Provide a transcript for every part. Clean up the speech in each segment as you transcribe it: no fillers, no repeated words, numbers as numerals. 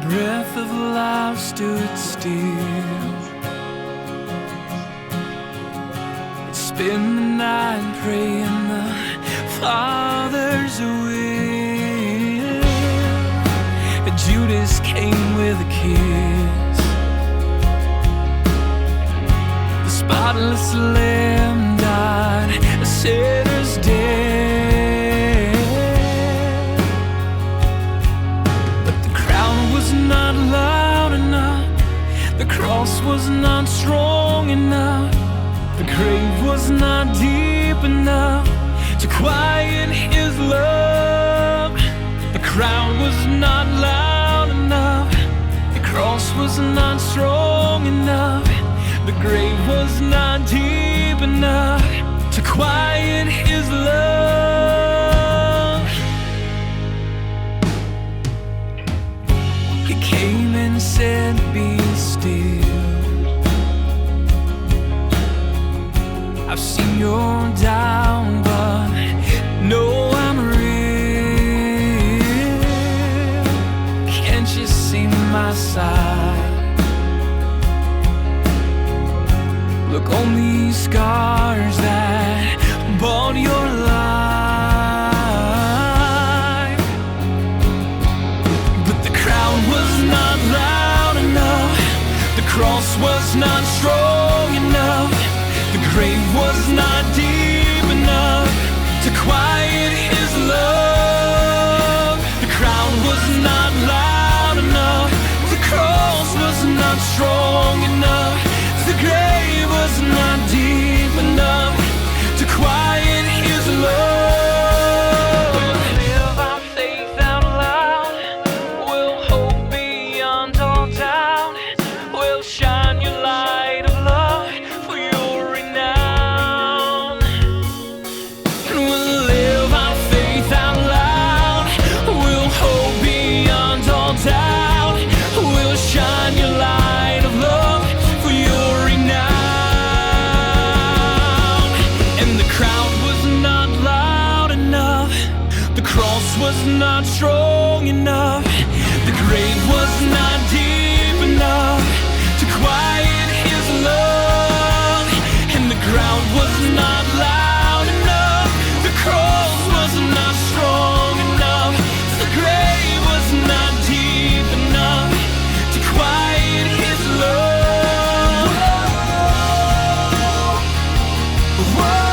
breath of life stood still. I'd spend the night praying the Father's will. But Judas came with a kiss. The spotless Lamb died a sinner's death. But the crowd was not loud enough. The cross was not strong enough. The grave was not deep enough to quiet his love. The crowd was not loud enough. The cross was not strong enough. The grave was not deep enough to quiet his love. He came and said, "Be still. I've seen your down, but no, I'm real. Can't you see my side? Look on these scars that bought your life." But the crowd was not loud enough. The cross was not strong enough. The grave was not deep enough to quiet his love. The crowd was not loud enough. The cross was not strong enough. The grave was not deep enough to quiet his love. We'll live our faith out loud. We'll hope beyond all doubt. We'll shine your light of love for your renown. And we'll live our faith out loud. We'll hope beyond all doubt. We'll shine your light of love for your renown. And the crowd was not loud enough. The cross was not strong enough. The grave was not deep enough to quiet his love. And the ground was not loud enough. The cross was not strong enough. The grave was not deep enough to quiet his love. Whoa.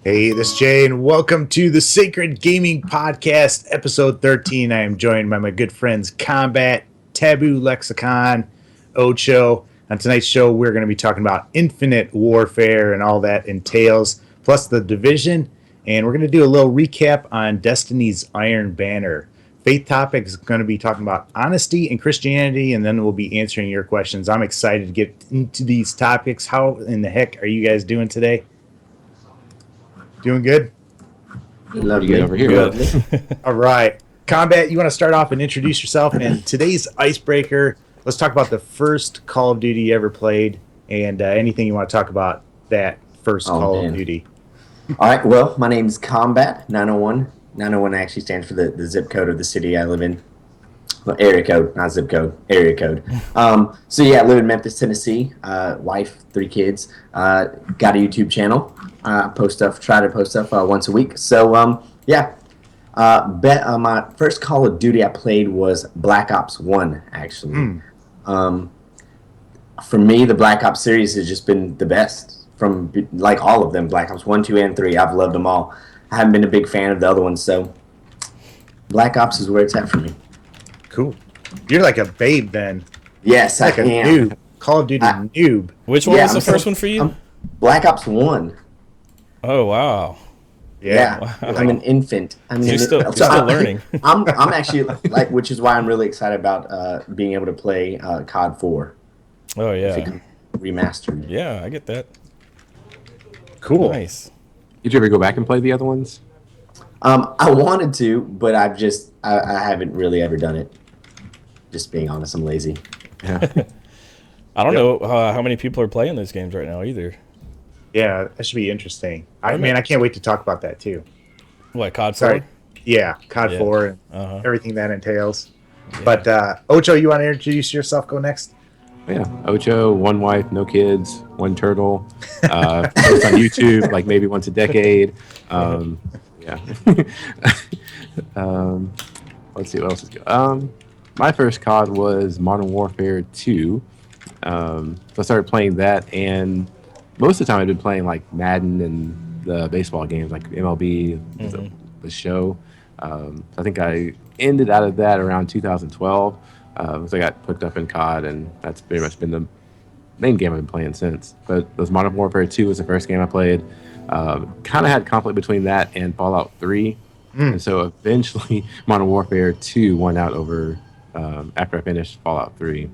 Hey, this is Jay, and welcome to the Sacred Gaming Podcast, episode 13. I am joined by my good friends Kombat, Taboo Lexicon, Ocho. On tonight's show, we're going to be talking about infinite warfare and all that entails, plus the Division, and we're going to do a little recap on Destiny's Iron Banner. Faith topic is going to be talking about honesty and Christianity, and then we'll be answering your questions. I'm excited to get into these topics. How in the heck are you guys doing today? Doing good? Love you over here. Good. All right. Kombat, you want to start off and introduce yourself? And today's icebreaker, let's talk about the first Call of Duty you ever played and anything you want to talk about that first Call of Duty. All right. Well, my name's Kombat 901. 901 actually stands for the zip code of the city I live in. Well, area code, not zip code, area code. So yeah, I live in Memphis, Tennessee. Wife, 3 kids. Got a YouTube channel. Try to post stuff once a week. So yeah, my first Call of Duty I played was Black Ops 1, actually. For me, the Black Ops series has just been the best. From like all of them, Black Ops 1, 2, and 3. I've loved them all. I haven't been a big fan of the other ones, so Black Ops is where it's at for me. Cool. You're like a babe then. Yes, like I am. Noob. Call of Duty noob. Which one was the first one for you? Black Ops 1. Oh wow. Yeah. Yeah, I'm an infant. I mean, You're still learning. I'm actually like, which is why I'm really excited about being able to play COD 4 Oh if it yeah. comes remastered. Yeah, I get that. Cool. Nice. Did you ever go back and play the other ones? I wanted to, but I haven't really ever done it. Just being honest, I'm lazy. Yeah. I don't Yep. know how many people are playing those games right now either. Yeah, that should be interesting. I I'm mean, a- I can't wait to talk about that too. What, COD 4? Sorry. Yeah, COD Yeah. 4 and Uh-huh. everything that entails. But Ocho, you want to introduce yourself? Go next. Yeah. Ocho, one wife, no kids, one turtle. Posts on YouTube like maybe once a decade. Yeah. Let's see what else is good. My first COD was Modern Warfare 2. So I started playing that, and most of the time I've been playing like Madden and the baseball games like MLB, the show. I think I ended out of that around 2012. So I got hooked up in COD, and that's pretty much been the main game I've been playing since. But those Modern Warfare 2 was the first game I played. Kind of had conflict between that and Fallout 3. And so eventually Modern Warfare 2 won out over after I finished Fallout 3.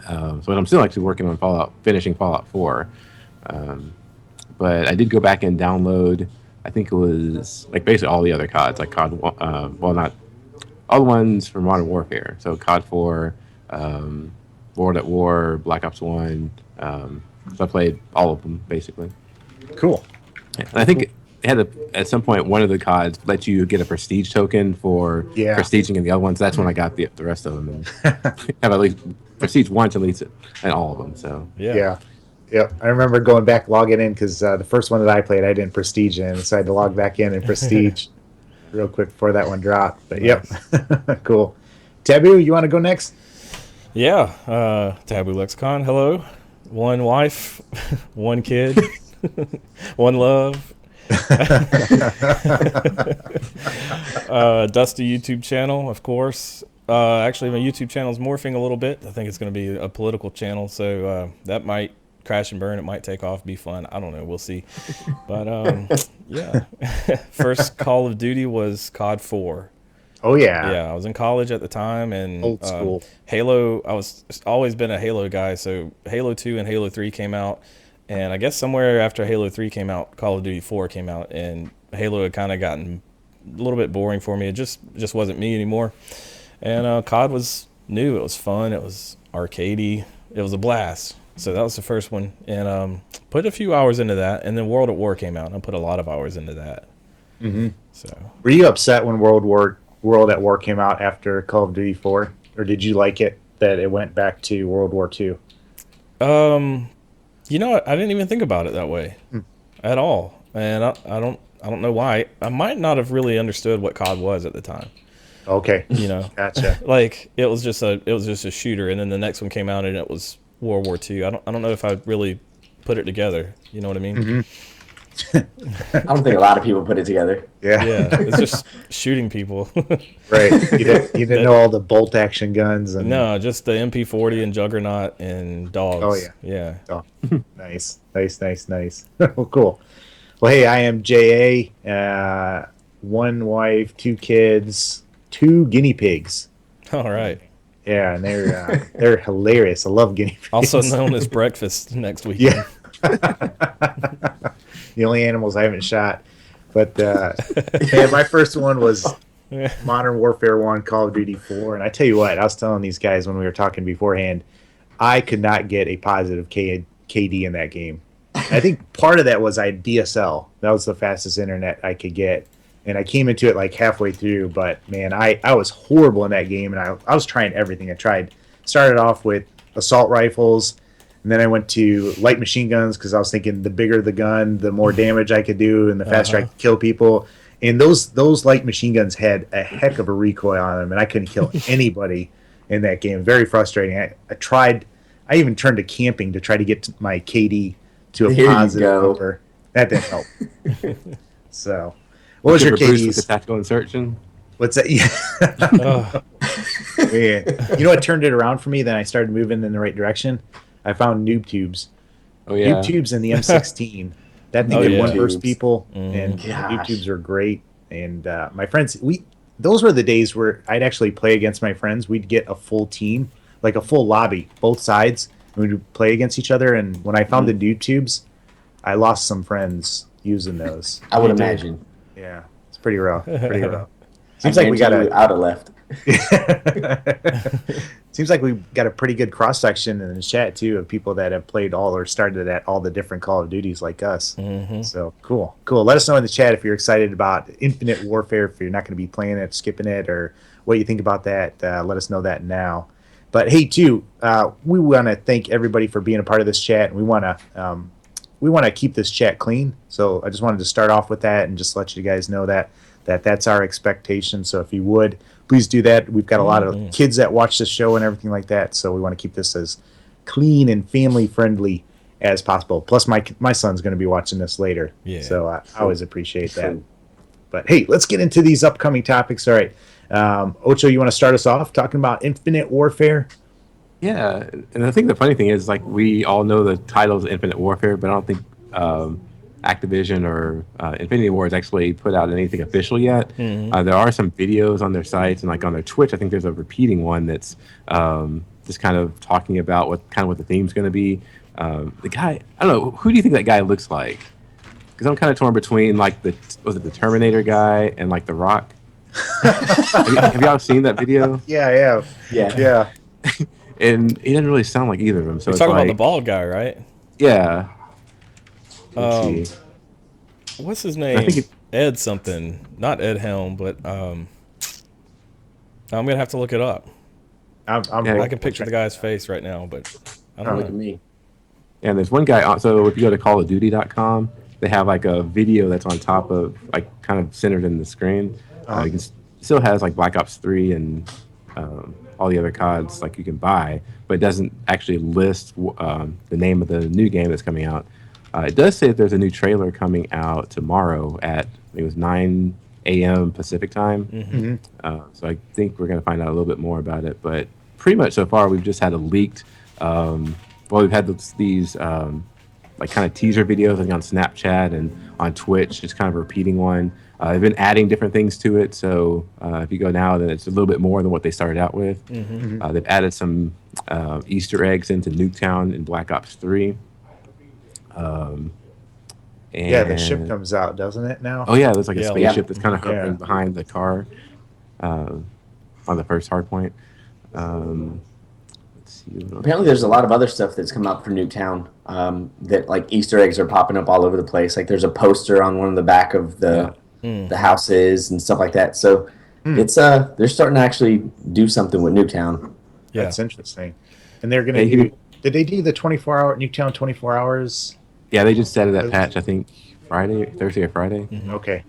So I'm still actually working on finishing Fallout 4. But I did go back and download, I think it was like basically all the other CODs, like COD, well, not all the ones from Modern Warfare. So COD 4, World at War, Black Ops 1. So I played all of them basically. Cool. And I think it had at some point one of the CODs let you get a prestige token for Yeah. prestiging in the other ones. That's when I got the rest of them and have at least prestige once at least in all of them. So Yeah. Yep. I remember going back, logging in because the first one that I played, I didn't prestige in, so I had to log back in and prestige real quick before that one dropped. But yep, cool. Taboo, you want to go next? Yeah. Taboo Lexicon. Hello. One wife, one kid, one love. Dusty YouTube channel, of course. Actually, my YouTube channel is morphing a little bit. I think it's going to be a political channel, so that might crash and burn. It might take off, be fun. I don't know. We'll see. But yeah, first Call of Duty was COD 4. Oh yeah. Yeah, I was in college at the time, and Old school. Halo. I was always been a Halo guy, so Halo 2 and Halo 3 came out, and I guess somewhere after Halo 3 came out, Call of Duty 4 came out, and Halo had kind of gotten a little bit boring for me. It just wasn't me anymore. And COD was new. It was fun. It was arcadey. It was a blast. So that was the first one, and put a few hours into that. And then World at War came out, and I put a lot of hours into that. Mm-hmm. So Were you upset when World at War came out after Call of Duty 4, or did you like it that it went back to World War 2? You know, I didn't even think about it that way at all, and I don't know why. I might not have really understood what COD was at the time. Okay. You know, Gotcha. like it was just a shooter, and then the next one came out and it was World War II. I don't know if I really put it together. You know what I mean? Mm-hmm. I don't think a lot of people put it together. Yeah. Yeah, it's just shooting people. Right. You didn't know all the bolt action guns and No, just the MP40 and Juggernaut and dogs. Oh, yeah. Yeah. Oh, nice. Oh, cool. Well, hey, I am JA. One wife, 2 kids, 2 guinea pigs. All right. Yeah, and they're hilarious. I love guinea pigs. Also known as breakfast next week. Yeah. The only animals I haven't shot. But yeah, my first one was Modern Warfare 1, Call of Duty 4. And I tell you what, I was telling these guys when we were talking beforehand, I could not get a positive KD in that game. I think part of that was I had DSL. That was the fastest internet I could get. And I came into it like halfway through, but man, I was horrible in that game, and I was trying everything. Started off with assault rifles, and then I went to light machine guns because I was thinking the bigger the gun, the more damage I could do, and the faster I could kill people. And those light machine guns had a heck of a recoil on them, and I couldn't kill anybody in that game. Very frustrating. I even turned to camping to try to get my KD to a positive number. That didn't help. So. What was your Bruce with the KDs? tactical insertion? What's that? Yeah. Man. You know what turned it around for me? Then I started moving in the right direction. I found noob tubes. Oh yeah. Noob tubes in the M16 That thing Oh, could yeah. one burst YouTubes. people, and the Gosh. YouTubes are great. And my friends, those were the days where I'd actually play against my friends. We'd get a full team, like a full lobby, both sides, and we'd play against each other. And when I found the YouTubes, I lost some friends using those. I would You did. imagine. Yeah, it's pretty rough. Pretty rough. I Seems like we guarantee got you I'd have left. Seems like we've got a pretty good cross section in the chat too of people that have played all or started at all the different Call of Duties like us. So cool. Let us know in the chat if you're excited about Infinite Warfare. If you're not going to be playing it, skipping it, or what you think about that. Let us know that now. But hey, too, we want to thank everybody for being a part of this chat, and we want to keep this chat clean. So I just wanted to start off with that and just let you guys know that's our expectation. So if you would, please do that. We've got a lot of kids that watch the show and everything like that, so we want to keep this as clean and family friendly as possible. Plus, my son's going to be watching this later, so I always appreciate that. But hey, let's get into these upcoming topics. All right, Ocho, you want to start us off talking about Infinite Warfare? Yeah, and I think the funny thing is, like, we all know the title is Infinite Warfare, but I don't think Activision or Infinity Ward actually put out anything official yet. There are some videos on their sites and like on their Twitch. I think there's a repeating one that's just kind of talking about what the theme's going to be. The guy, I don't know, who do you think that guy looks like? Because I'm kind of torn between like the Terminator guy and like The Rock. have y'all seen that video? Yeah. And he doesn't really sound like either of them. So You're it's talking like, about the bald guy, right? Yeah. Let's see. What's his name? think Ed something. Not Ed Helm, but I'm gonna have to look it up. I can picture the guy's face right now, but I don't Look at know. me. And there's one guy. So if you go to callofduty.com, they have like a video that's on top of, like, kind of centered in the screen. You can still has like Black Ops 3 and all the other CODs like you can buy, but it doesn't actually list the name of the new game that's coming out. It does say that there's a new trailer coming out tomorrow at, I think it was 9 a.m. Pacific time. So I think we're going to find out a little bit more about it. But pretty much so far, we've just had a leaked. We've had these like kind of teaser videos, like on Snapchat and on Twitch, just kind of repeating one. They've been adding different things to it. So if you go now, then it's a little bit more than what they started out with. They've added some Easter eggs into Nuketown in Black Ops 3. Yeah, the ship comes out, doesn't it, now? Oh yeah, there's like a Yeah. spaceship that's kind of hovering Yeah. behind the car on the first hard point. Let's see. What else? Apparently, there's a lot of other stuff that's come out for Nuketown that like Easter eggs are popping up all over the place. Like there's a poster on one of the back of the houses and stuff like that. So it's they're starting to actually do something with Nuketown. Yeah. That's interesting. And they're going to do. Did they do the 24-hour Nuketown 24 hours? Yeah, they just added that patch. I think Thursday or Friday. Okay.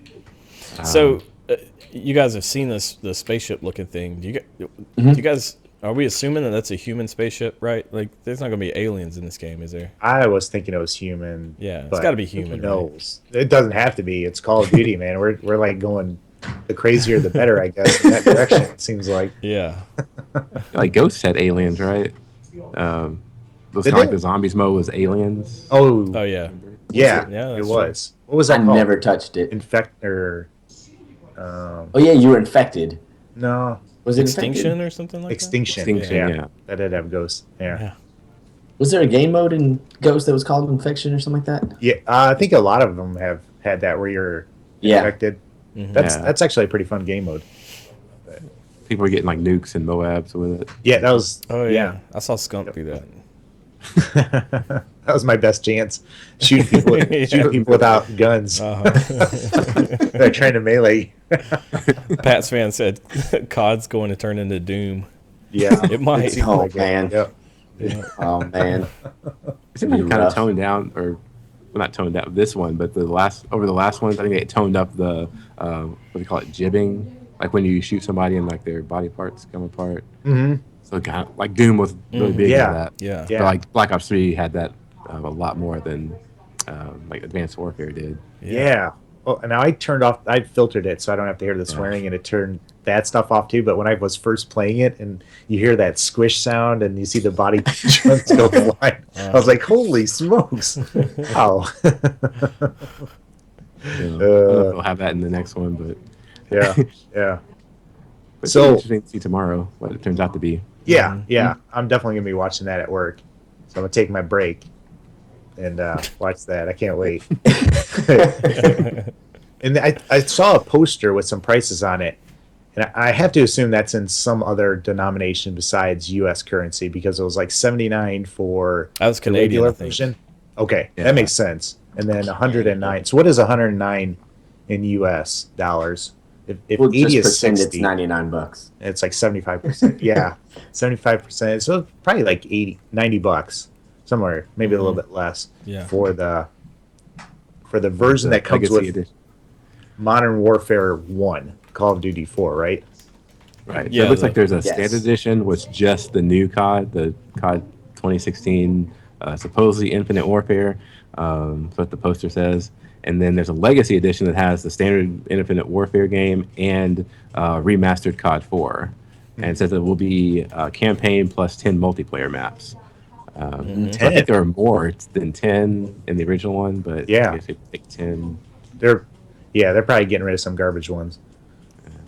So you guys have seen the spaceship looking thing. Do you guys? Are we assuming that that's a human spaceship, right? Like, there's not going to be aliens in this game, is there? I was thinking it was human. Yeah, it's but gotta be human, Who knows? It doesn't have to be. It's Call of Duty, man. We're like going the crazier the better, I guess, in that direction, it seems like. Yeah. Like Ghost had aliens, right? Looks Did kind of like they? the zombies mode was aliens. Oh, Oh yeah. yeah, Yeah, it that's was. What was I that called? never touched it. Infector. Oh yeah, you were infected. No. Was it Extinction infected? or something like Extinction. Yeah. That did have ghosts. Yeah. Yeah. Was there a game mode in Ghost that was called Infection or something like that? Yeah, I think a lot of them have had that where you're Yeah. infected. Yeah. That's actually a pretty fun game mode. People were getting like nukes and Moabs with it. Yeah, that was. that? Oh yeah. I saw Skunk do that. That was my best chance. Shooting people, shooting people without guns. They're trying to melee. Pat's fan said COD's going to turn into Doom. Yeah, It might. seems Oh, like it. man. Yep. Oh man. It seemed like it kind Rough. of toned down, or well, not toned down this one, but the last ones, I think they toned up the what do you call it, jibbing, like when you shoot somebody and like their body parts come apart. Mhm. So kind of like Doom was really big Yeah. on that. Yeah. Yeah. But like Black Ops 3 had that a lot more than like Advanced Warfare did. Yeah. Oh, and now I filtered it so I don't have to hear the swearing, and it turned that stuff off too. But when I was first playing it, and you hear that squish sound, and you see the body chunks go flying, I was like, "Holy smokes!" Wow. I don't know if they'll have that in the next one, but Yeah. But So- so interesting to see tomorrow what it turns out to be. Yeah. I'm definitely gonna be watching that at work. So I'm gonna take my break and watch that. I can't wait. And I saw a poster with some prices on it, and I have to assume that's in some other denomination besides U.S. currency, because it was like 79 for That was the Canadian, regular I think. version. Okay, Yeah. that makes sense. And then 109. So what is 109 in U.S. dollars? If Well, 80 just is pretend 60, it's $99. it's like 75%. Yeah, 75%. So probably like 90 bucks somewhere, maybe a little bit less Yeah. for the version that comes Legacy with edition. Modern Warfare 1, Call of Duty 4, right? Right. Yeah, So it looks the- like there's a Yes. standard edition with just the new COD, the COD 2016, supposedly Infinite Warfare. That's what the poster says. And then there's a Legacy edition that has the standard Infinite Warfare game and remastered COD 4. And it says it will be campaign plus 10 multiplayer maps. So I 10. think there are more than 10 in the original one, but Yeah. I guess they picked 10. They're probably getting rid of some garbage ones.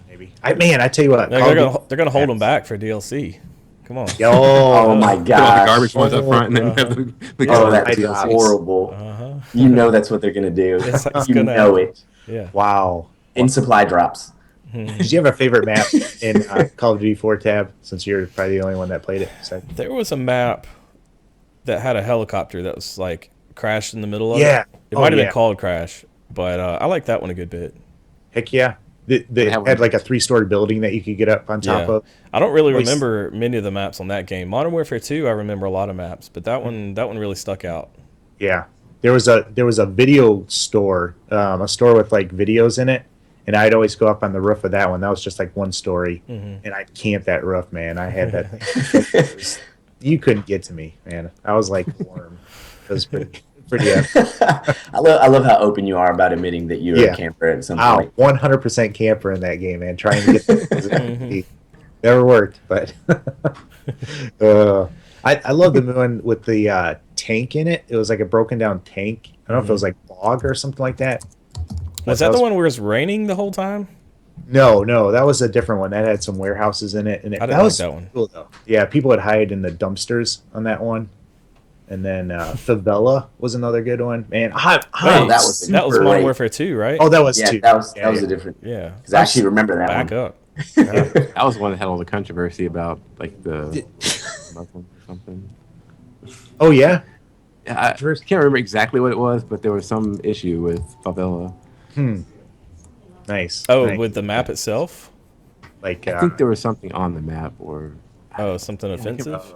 Maybe. I tell you what. Call They're of gonna Duty- hold them back for DLC. Come on. Oh my Put all the god. garbage ones up front and then have the Oh, Yeah, that's I- horrible. Uh-huh. You know that's what they're gonna do. It's You gonna know happen. it. Yeah. Wow. In supply drops. Did you have a favorite map in Call of Duty 4 tab? Since you're probably the only one that played it. So, There was a map that had a helicopter that was like crashed in the middle of Yeah. it. It Oh, might have yeah. been called Crash, but I like that one a good bit. heck yeah. They have had one. like a 3-story building that you could get up on top Yeah. of. I don't really Least- remember many of the maps on that game. Modern Warfare 2, I remember a lot of maps, but that one really stuck out. Yeah, there was a video store, a store with like videos in it, and I'd always go up on the roof of that one. That was just like one story, and I'd camp that roof, man. I had that thing. You couldn't get to me, man. I was like a worm. It was pretty I love how open you are about admitting that you're Yeah. a camper at some Wow, point. 100% camper in that game, man. Trying to get the never worked, but I love the one with the tank in it. It was like a broken down tank. I don't know if it was like bog or something like that. Was that the one where it's raining the whole time? No, that was a different one. That had some warehouses in it, and I didn't that like was that one. cool though. Yeah, people would hide in the dumpsters on that one, and then Favela was another good one. Man, Oh, that that was That was super Modern late. Warfare 2, right? oh, that was Yeah, two. that was Yeah, a different. yeah. Because I actually remember that Back one. up. That was one that had all the controversy about like the Muslim or something. Oh yeah, Yeah, I can't remember exactly what it was, but there was some issue with Favela. nice. Oh, nice. with the map itself? like I think there was something on the map, or Oh, something offensive?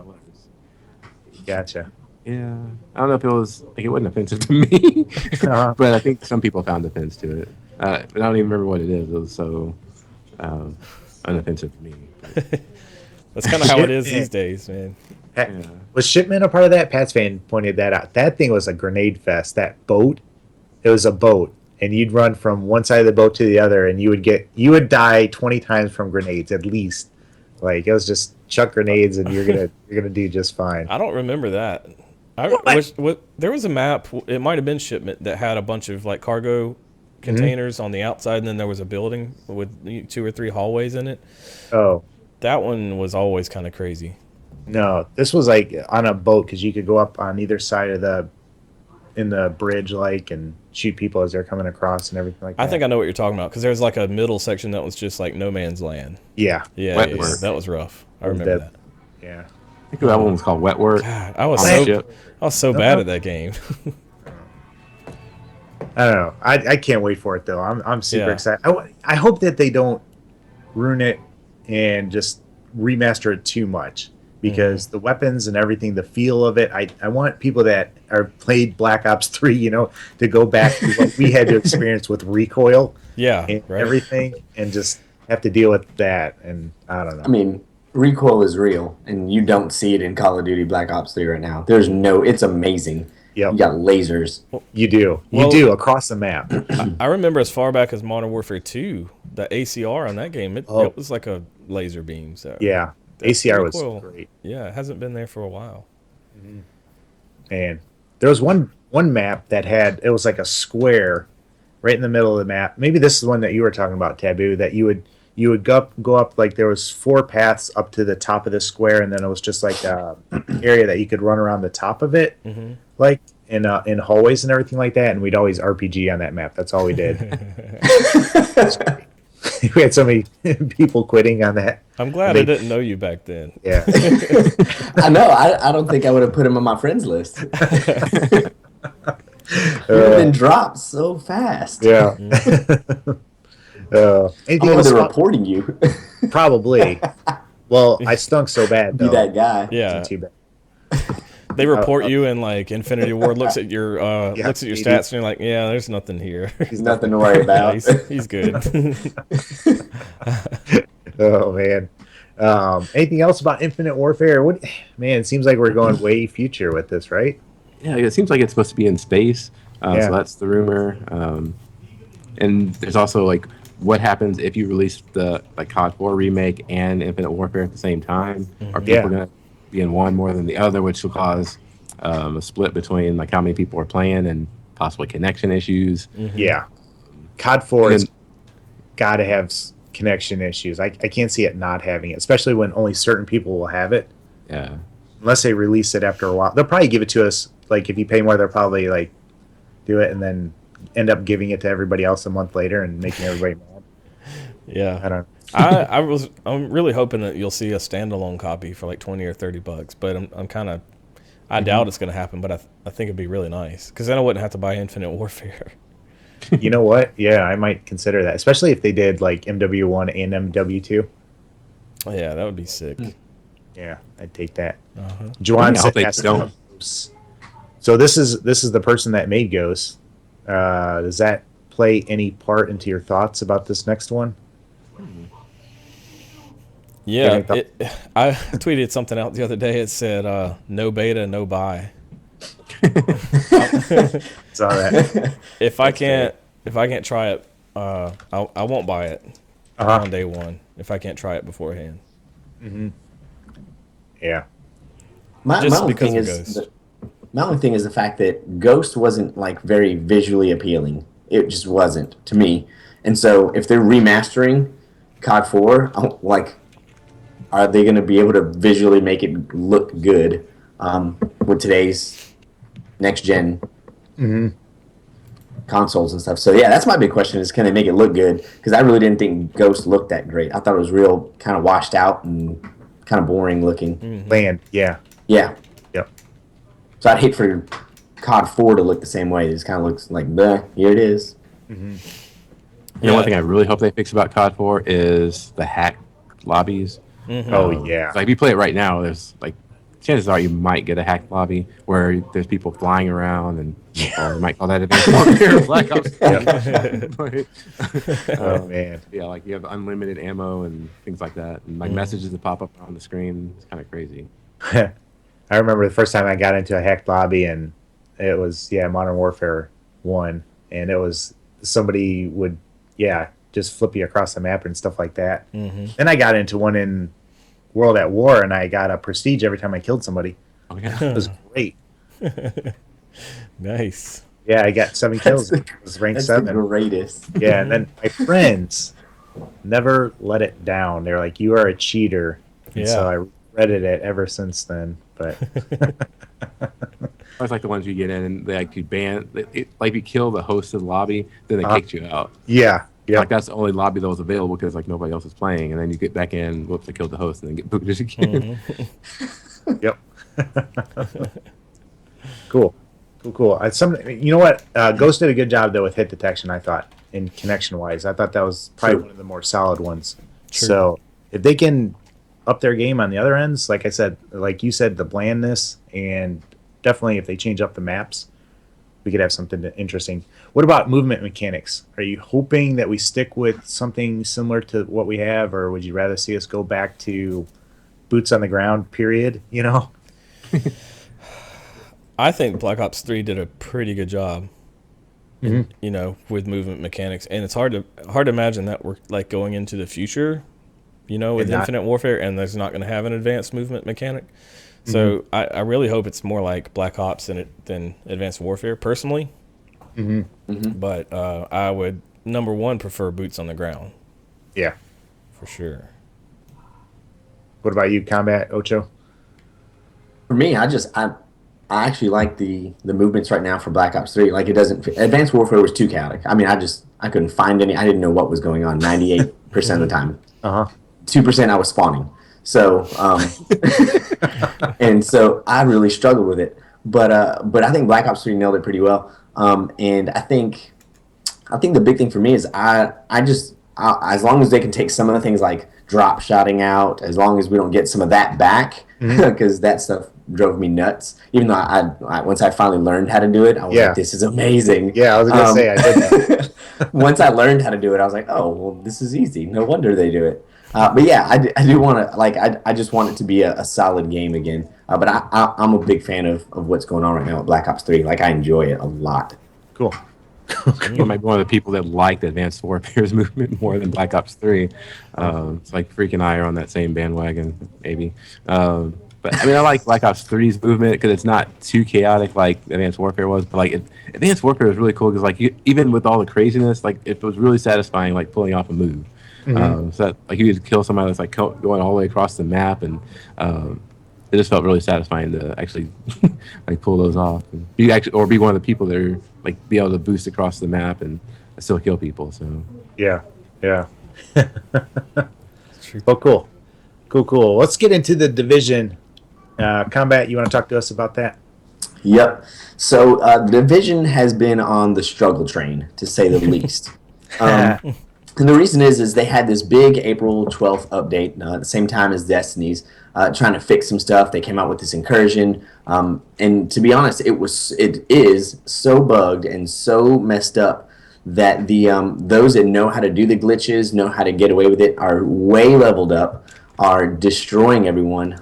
gotcha. yeah, I don't know if it was like it wasn't offensive to me, Uh-huh. but I think some people found offense to it. I don't even remember what it is. It was so unoffensive to me. That's kind of how it is these days, man. Pat- Yeah. Was Shipman a part of that? Pat's fan pointed that out. That thing was a grenade fest. That boat, it was a boat, and you'd run from one side of the boat to the other, and you would die 20 times from grenades at least. Like it was just chuck grenades, and you're gonna do just fine. I don't remember that. There was a map, it might have been Shipment, that had a bunch of like cargo containers on the outside, and then there was a building with 2 or 3 hallways in it. Oh That one was always kind of crazy. no, this was like on a boat because you could go up on either side of in the bridge, like, and shoot people as they're coming across and everything like that. I think I know what you're talking about, because there's like a middle section that was just like no man's land. Yeah, Wet Yeah, work. that was rough. I Was remember that- that. yeah. I think that one was called Wet Work. God, I was on so the ship. bad at that game. I don't know. I can't wait for it though. I'm super Yeah. excited. I hope that they don't ruin it and just remaster it too much, because the weapons and everything, the feel of it. I want people that are played Black Ops 3, to go back to what we had to experience with recoil Yeah, and right. everything, and just have to deal with that. And I don't know. I mean, recoil is real, and you don't see it in Call of Duty Black Ops 3 right now. It's amazing. Yep. You got lasers. You do. You Well- do across the map. I remember as far back as Modern Warfare 2, the ACR on that game, it was like a laser beam. So Yeah. That's ACR pretty was cool. great. Yeah, it hasn't been there for a while. And there was one map that had, it was like a square right in the middle of the map. Maybe this is the one that you were talking about, Taboo, that you would go up like there was 4 paths up to the top of the square, and then it was just like a area that you could run around the top of it, like in hallways and everything like that. And we'd always RPG on that map. That's all we did. We had so many people quitting on that. I'm glad I didn't know you back then. Yeah. I know. I don't think I would have put him on my friends list. He would have been dropped so fast. Yeah. Anything Oh, else they're about- reporting you. Probably. Well, I stunk so bad Be though. that guy. Yeah, Too bad. they report you, and like Infinity Ward looks at your looks at your 80. stats, and you're like, yeah, there's nothing here. He's nothing to worry Yeah, about. he's good. Oh man. Anything else about Infinite Warfare? What, man, it seems like we're going way future with this, right? Yeah, it seems like it's supposed to be in space. Yeah. So that's the rumor. And there's also like what happens if you release the like COD 4 remake and Infinite Warfare at the same time? Are people Yeah. going to be in one more than the other, which will cause a split between like how many people are playing and possibly connection issues? Yeah. COD 4 has And- got to have connection issues. I can't see it not having it, especially when only certain people will have it. Yeah. Unless they release it after a while. They'll probably give it to us. Like, if you pay more, they'll probably, like, do it and then end up giving it to everybody else a month later and making everybody mad. Yeah, I don't I'm really hoping that you'll see a standalone copy for like $20 or $30, but I'm kind of I doubt it's going to happen, but I think it'd be really nice because then I wouldn't have to buy Infinite Warfare. You know what? Yeah, I might consider that, especially if they did like MW1 and MW2. Oh, yeah, that would be sick. Yeah, I'd take that. Uh-huh. Juwan I hope said they yes. don't. So this is the person that made Ghost. Does that play any part into your thoughts about this next one? Yeah, Yeah, I tweeted something out the other day. It said, "No beta, no buy." Saw that. If I can't try it, I won't buy it Uh-huh. on day one. If I can't try it beforehand, Yeah. My Just only because thing of is Ghost. my only thing is the fact that Ghost wasn't like very visually appealing. It just wasn't to me. And so if they're remastering COD 4, like, are they going to be able to visually make it look good with today's next gen consoles and stuff? So yeah, that's my big question: is can they make it look good? Because I really didn't think Ghost looked that great. I thought it was real kind of washed out and kind of boring looking. Land. Yeah. Yeah. Yep. So I'd hate for COD 4 to look the same way. It just kind of looks like, bleh, here it is. You know, one thing I really hope they fix about COD 4 is the hack lobbies. Oh yeah. Like if you play it right now, there's like chances are you might get a hacked lobby where there's people flying around, and you might call that Advanced Warfare Black Ops. Oh man. Yeah, like you have unlimited ammo and things like that, and like messages that pop up on the screen. It's kind of crazy. I remember the first time I got into a hacked lobby, and it was Modern Warfare 1, and it was somebody would just flip you across the map and stuff like that. Then I got into one in World at War, and I got a prestige every time I killed somebody. Oh yeah. It was great. nice. Yeah, I got 7 kills. It was ranked That's 7. the greatest. Yeah, and then my friends never let it down. They're like, "You are a cheater." And so I reddit it ever since then. But It's like the ones you get in and they like you ban, like you kill the host of the lobby, then they kicked you out. yeah. Like that's the only lobby that was available because like nobody else was playing, and then you get back in, whoops, I killed the host, and then get booted again. Yep. Cool. You know what? Ghost did a good job though with hit detection. I thought, in connection wise, I thought that was probably one of the more solid ones. True. So if they can up their game on the other ends, like I said, like you said, the blandness, and definitely if they change up the maps, we could have something interesting. What about movement mechanics? Are you hoping that we stick with something similar to what we have, or would you rather see us go back to boots on the ground, period? You know? I think Black Ops 3 did a pretty good job. You know, with movement mechanics, and it's hard to imagine that we're like going into the future, you know, with Infinite Warfare, and there's not going to have an advanced movement mechanic. So I really hope it's more like Black Ops than Advanced Warfare, personally. But I would, number one, prefer boots on the ground. Yeah, for sure. What about you, Combat Ocho? For me, I actually like the movements right now for Black Ops 3. Like, it doesn't Advanced Warfare was too chaotic. I mean, I couldn't find any. I didn't know what was going on 98% of the time. 2% I was spawning. So and so I really struggled with it. But I think Black Ops 3 nailed it pretty well. And I think the big thing for me is as long as they can take some of the things like drop shotting out, as long as we don't get some of that back, because that stuff drove me nuts. Even though I once I finally learned how to do it, I was like, this is amazing. Yeah, I was gonna say I did that. Once I learned how to do it, I was like, oh, well, this is easy. No wonder they do it. But yeah, I do want to, like, I just want it to be a solid game again. But I'm a big fan of what's going on right now with Black Ops 3. Like, I enjoy it a lot. Cool. You might be one of the people that like the Advanced Warfare's movement more than Black Ops 3. It's like Freak and I are on that same bandwagon, maybe. But I mean, I like Black Ops 3's movement because it's not too chaotic like Advanced Warfare was. But like Advanced Warfare was really cool because like even with all the craziness, like it was really satisfying, like pulling off a move. So that, like, you could kill somebody that's like going all the way across the map, and it just felt really satisfying to actually like pull those off and be one of the people that are like be able to boost across the map and still kill people. So yeah. Well, cool. Let's get into the Division. Combat, you want to talk to us about that? Yep. So the Division has been on the struggle train, to say the least. And the reason is they had this big April 12th update at the same time as Destiny's, trying to fix some stuff. They came out with this incursion, and to be honest, it is so bugged and so messed up that those that know how to do the glitches, know how to get away with it, are way leveled up, are destroying everyone.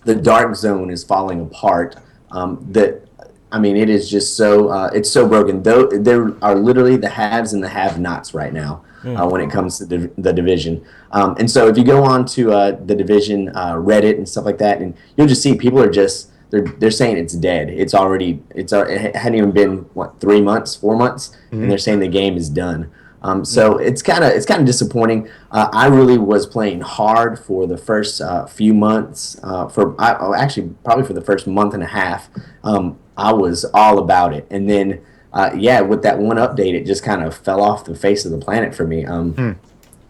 The dark zone is falling apart. It is just so it's so broken. Though there are literally the haves and the have-nots right now when it comes to the Division. And so if you go on to the Division Reddit and stuff like that, and you'll just see people are just they're saying it's dead. It hadn't even been 3 months, 4 months, and they're saying the game is done. So it's kind of disappointing. I really was playing hard for the first few months. Actually probably for the first month and a half. I was all about it, and then with that one update, it just kind of fell off the face of the planet for me.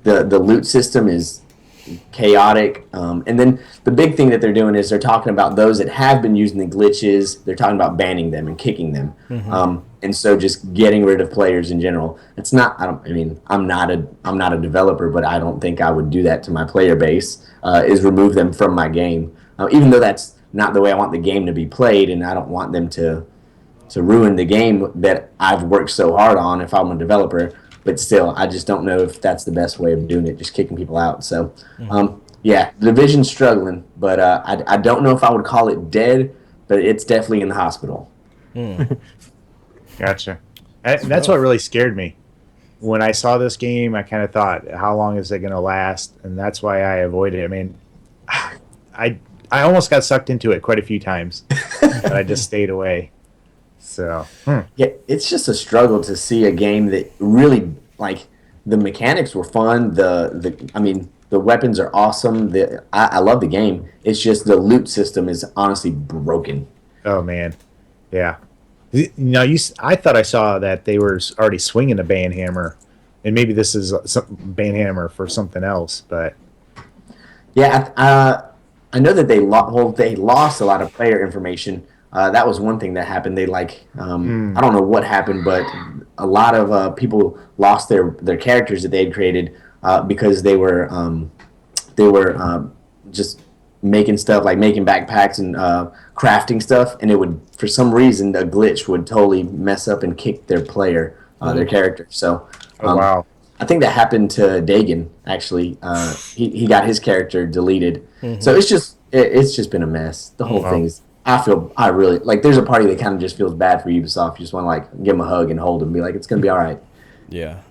The loot system is chaotic, and then the big thing that they're doing is they're talking about those that have been using the glitches. They're talking about banning them and kicking them, and so just getting rid of players in general. It's not. I'm not a developer, but I don't think I would do that to my player base. Is remove them from my game, even though that's not the way I want the game to be played, and I don't want them to ruin the game that I've worked so hard on if I'm a developer. But still, I just don't know if that's the best way of doing it, just kicking people out. So, the Division's struggling, but I don't know if I would call it dead, but it's definitely in the hospital. Gotcha. And that's what really scared me. When I saw this game, I kind of thought, how long is it going to last? And that's why I avoided it. I mean, I almost got sucked into it quite a few times, but I just stayed away. So yeah, it's just a struggle to see a game that really, like, the mechanics were fun. The weapons are awesome. I love the game. It's just the loot system is honestly broken. Oh man, yeah. I thought I saw that they were already swinging a banhammer, and maybe this is some banhammer for something else. But yeah, I know that they lost a lot of player information. That was one thing that happened. They I don't know what happened, but a lot of people lost their characters that they had created because they were just making stuff, like making backpacks and crafting stuff, and it would, for some reason, a glitch would totally mess up and kick their player, their character. So wow. I think that happened to Dagan, actually. He got his character deleted. So it's just been a mess. The whole thing's I really like. There's a party that kind of just feels bad for Ubisoft. You just want to like give them a hug and hold them, and be like, it's gonna be all right. Yeah.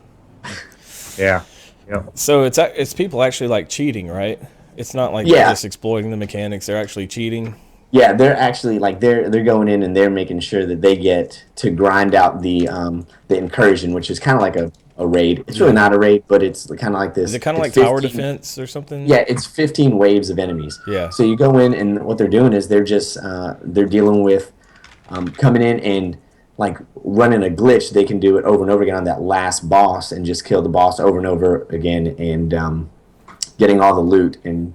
Yeah. Yep. So it's people actually like cheating, right? It's not like they're just exploiting the mechanics. They're actually cheating. Yeah, they're actually like they're going in and they're making sure that they get to grind out the incursion, which is kind of like a raid. It's really not a raid, but it's kind of like this. Is it kind of like 15 tower defense or something? Yeah, it's 15 waves of enemies. Yeah. So you go in, and what they're doing is they're just they're dealing with coming in and like running a glitch. They can do it over and over again on that last boss and just kill the boss over and over again, and getting all the loot. And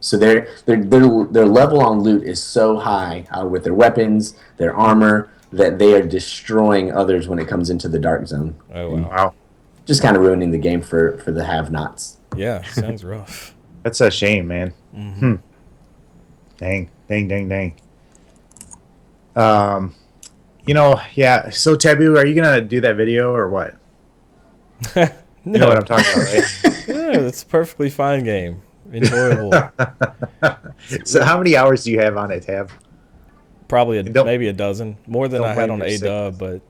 so their level on loot is so high with their weapons, their armor, that they are destroying others when it comes into the dark zone. Oh wow. Wow. Just kind of ruining the game for the have-nots. Yeah, sounds rough. That's a shame, man. Mm-hmm. Dang. Yeah. So Taboo, are you gonna do that video or what? No. You know what I'm talking about, right? Yeah, it's a perfectly fine game. Enjoyable. So how many hours do you have on it, Tab? Probably Don't- maybe a dozen. More than don't I had blame on your A-Dub, but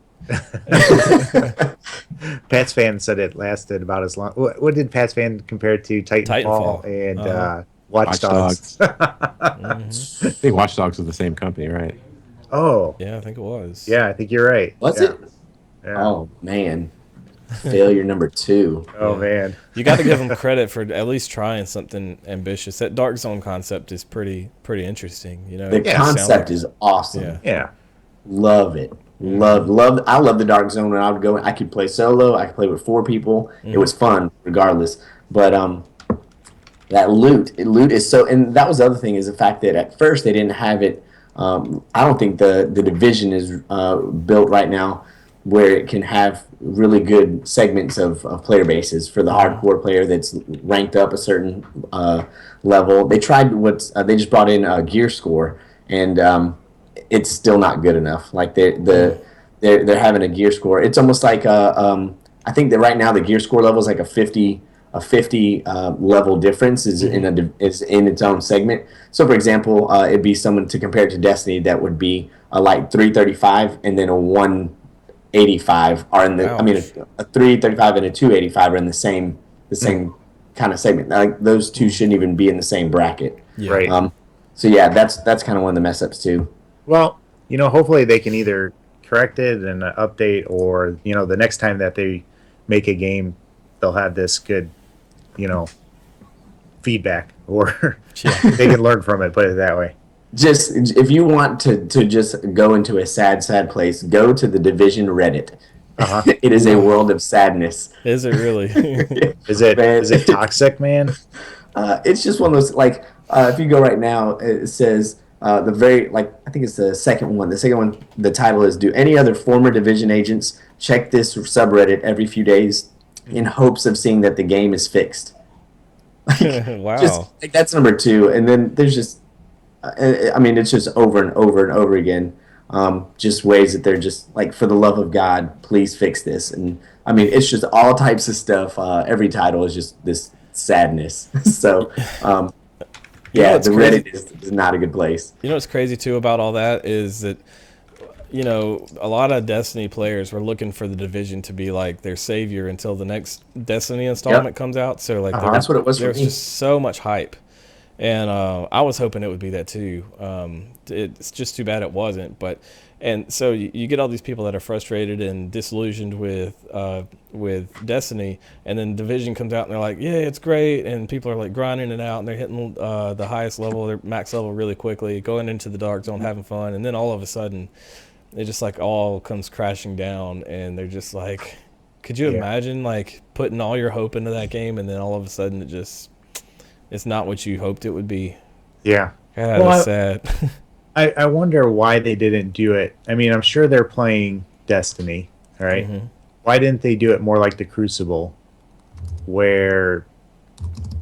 Pat's fan said it lasted about as long. What did Pat's fan compare it to? Titanfall, Titanfall. and Watch Dogs. I think Watch Dogs was the same company, right? Oh, yeah, I think it was. yeah, I think you're right. Was Yeah. it? Yeah. Oh man, failure number 2. Oh Yeah. man. You got to give them credit for at least trying something ambitious. That Dark Zone concept is pretty interesting. You know, The It sounds concept like- is awesome. Yeah. Yeah. Love it. Love. I love the Dark Zone. When I would go, I could play solo. I could play with 4 people. It was fun, regardless. But that loot is so. And that was the other thing, is the fact that at first they didn't have it. I don't think the division is built right now where it can have really good segments of player bases for the hardcore player that's ranked up a certain level. They tried they just brought in a gear score, and it's still not good enough. Like they're having a gear score. It's almost like I think that right now the gear score level is like a 50 level difference is in its own segment. So for example, it'd be someone to compare it to Destiny that would be a like 335 and then a 185 are in the. Ouch. I mean, a 335 and a 285 are in the same kind of segment. Like those two shouldn't even be in the same bracket. Yeah. Right. So yeah, that's kind of one of the mess ups too. Well, hopefully they can either correct it and update, or the next time that they make a game, they'll have this good, feedback, or they can learn from it. Put it that way. Just if you want to just go into a sad place, go to the Division Reddit. Uh-huh. It is a world of sadness. Is it really? Is it Man. is it toxic, man? It's just one of those, like, if you go right now, it says I think it's the second one. The second one, the title is, "Do any other former Division agents check this subreddit every few days in hopes of seeing that the game is fixed?" Wow. Just, like, that's number 2, and then there's just, it's just over and over and over again. Just ways that they're just like, for the love of God, please fix this. And it's just all types of stuff. Every title is just this sadness. So, what's the crazy? Reddit is not a good place. You know what's crazy too about all that is that, a lot of Destiny players were looking for the Division to be like their savior until the next Destiny installment comes out. So like That's what it was for there's me. just so much hype, and I was hoping it would be that too. It's just too bad it wasn't. And so you get all these people that are frustrated and disillusioned with Destiny, and then Division comes out and they're like, yeah, it's great, and people are like grinding it out and they're hitting the highest level, their max level really quickly, going into the dark zone, having fun, and then all of a sudden it just like all comes crashing down, and they're just like, could you imagine like putting all your hope into that game and then all of a sudden it's not what you hoped it would be? Yeah. God, Well, that's sad. I wonder why they didn't do it. I'm sure they're playing Destiny, right? Mm-hmm. Why didn't they do it more like the Crucible, where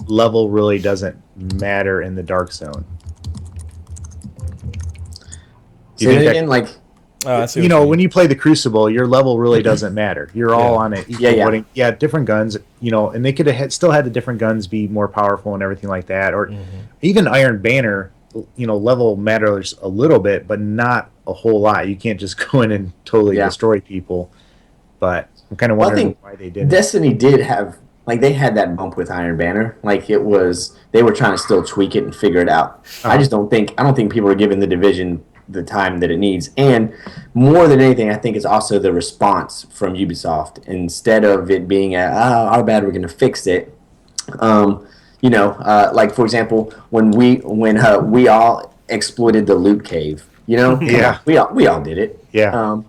level really doesn't matter in the Dark Zone? Do you Say think that that- again, like, I see what you mean. when you play the Crucible, your level really doesn't matter. You're all on it. Yeah. Different guns, and they could have still had the different guns be more powerful and everything like that. Or Mm-hmm. even Iron Banner, level matters a little bit, but not a whole lot. You can't just go in and totally destroy people. But I'm kind of Well, I wondering think why they didn't. Destiny did have like they had that bump with Iron Banner. Like it was they were trying to still tweak it and figure it out. I just don't think people are giving the division the time that it needs. And more than anything, I think it's also the response from Ubisoft. Instead of it being our bad, we're going to fix it. Like for example, when we all exploited the loot cave. Yeah. we all did it. Yeah.